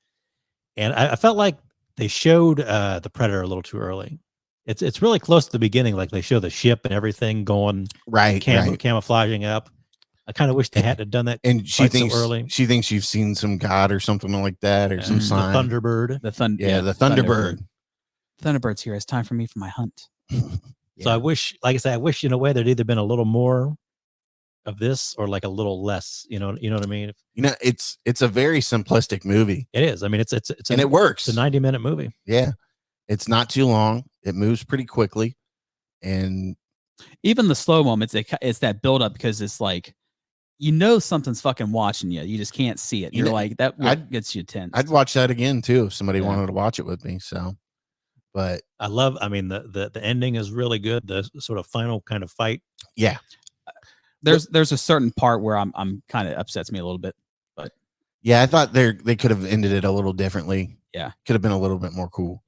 And I felt like they showed the Predator a little too early. It's really close to the beginning, like they show the ship and everything going right, camouflaging up. I kind of wish they hadn't done that. And she thinks so early. She thinks you've seen some god or something like that, or some sign. The Thunderbird. The Thunderbird. Thunderbird's here. It's time for me for my hunt. So I wish, like I said, I wish in a way there'd either been a little more of this or like a little less. You know what I mean? It's a very simplistic movie. It is. I mean, and it works. It's a 90-minute movie. Yeah, it's not too long. It moves pretty quickly, and even the slow moments, it's that build up because it's like, something's fucking watching you. You just can't see it. You're like, that gets you tense. I'd watch that again too if somebody wanted to watch it with me. So, but I mean, the ending is really good. The sort of final kind of fight. Yeah. There's a certain part where I'm kind of upsets me a little bit, but yeah, I thought they could have ended it a little differently. Yeah. Could have been a little bit more cool,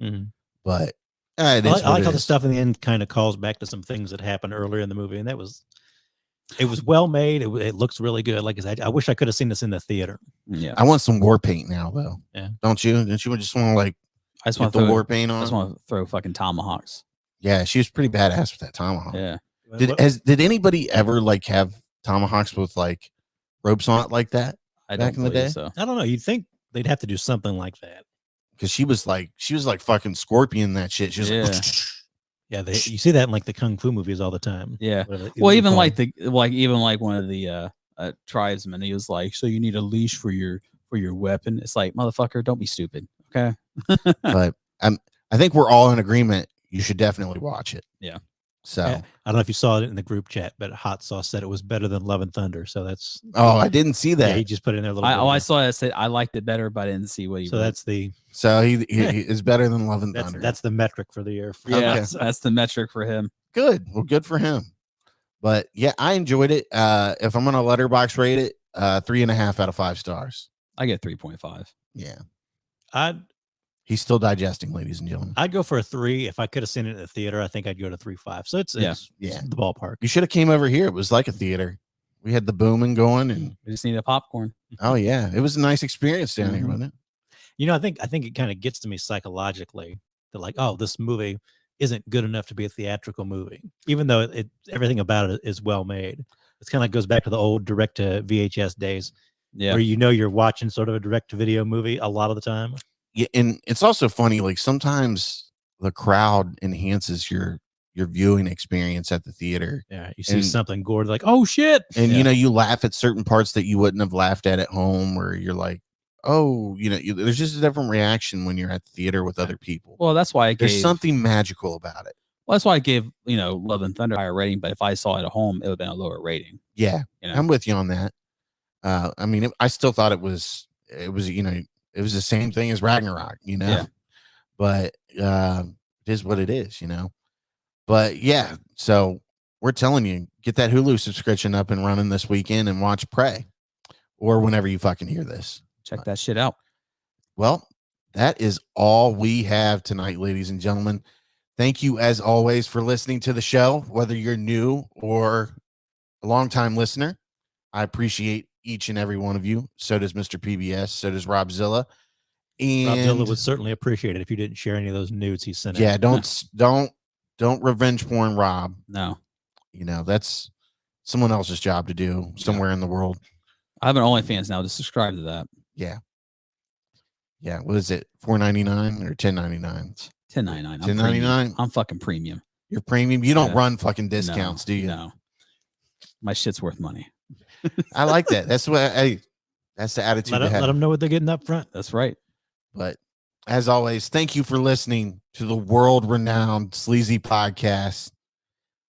but I like how the stuff in the end kind of calls back to some things that happened earlier in the movie, and it was well made. It looks really good. Like I said, I wish I could have seen this in the theater. Yeah, I want some war paint now, though. Yeah, don't you? Don't you just want to like? I just want the war paint on. I just want to throw fucking tomahawks. Yeah, she was pretty badass with that tomahawk. Yeah. Did anybody ever like have tomahawks with like ropes on it like that back in the day? So. I don't know. You'd think they'd have to do something like that. Because she was like fucking scorpion that shit. She was like, you see that in like the kung fu movies all the time. Yeah. Well, even like one of the tribesmen, he was like, so you need a leash for your weapon. It's like, motherfucker, don't be stupid. Okay. But I think we're all in agreement. You should definitely watch it. Yeah. So I don't know if you saw it in the group chat, but Hot Sauce said it was better than Love and Thunder. So that's I didn't see that. Yeah, he just put it in there a little bit. I saw it. I said I liked it better, but I didn't see what he. So that's the. So he is better than Love and Thunder. That's the metric for the year. Yeah, that's the metric for him. Good. Well, good for him. But yeah, I enjoyed it. If I'm gonna letterbox rate it, 3.5 out of 5 stars. I get 3.5. Yeah. He's still digesting, ladies and gentlemen. I'd go for a 3. If I could have seen it in the theater, I think I'd go to 3.5. So it's the ballpark. You should have came over here. It was like a theater. We had the booming going, and we just needed popcorn. Oh yeah, it was a nice experience down here, wasn't it? I think it kind of gets to me psychologically. That like, oh, this movie isn't good enough to be a theatrical movie, even though everything about it is well made. It kind of goes back to the old direct to VHS days, where you're watching sort of a direct to video movie a lot of the time. Yeah, and it's also funny, like sometimes the crowd enhances your viewing experience at the theater. Yeah, you see something gory, like, oh shit. And you laugh at certain parts that you wouldn't have laughed at home, where you're like, oh, there's just a different reaction when you're at the theater with other people. Well, that's why there's something magical about it. Well, that's why I gave, Love and Thunder a higher rating, but if I saw it at home, it would have been a lower rating. Yeah. I'm with you on that. I mean, I still thought it was it was the same thing as Ragnarok, but it is what it is, But yeah, so we're telling you, get that Hulu subscription up and running this weekend and watch Prey, or whenever you fucking hear this. Check that shit out. Well, that is all we have tonight, ladies and gentlemen. Thank you, as always, for listening to the show, whether you're new or a longtime listener. I appreciate each and every one of you. So does Mr. PBS. So does Robzilla. And Robzilla would certainly appreciate it if you didn't share any of those nudes he sent. Yeah, don't revenge porn Rob. No. That's someone else's job to do somewhere in the world. I have an OnlyFans now to subscribe to that. Yeah. Yeah. What is it? $4.99 or $10.99? $10.99. $10.99. I'm fucking premium. You're premium. You don't run fucking discounts, do you? No. My shit's worth money. I like that. That's that's the attitude. Let them know what they're getting up front. That's right. But as always, thank you for listening to the world-renowned Sleazy podcast.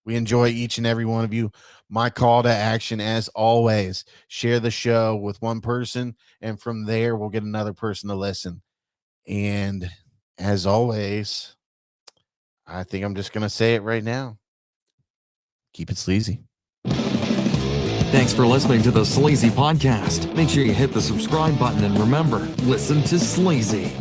We enjoy each and every one of you. My call to action, as always, share the show with one person, and from there, we'll get another person to listen. And as always, I think I'm just going to say it right now. Keep it sleazy. Thanks for listening to the Sleazy Podcast. Make sure you hit the subscribe button and remember, listen to Sleazy.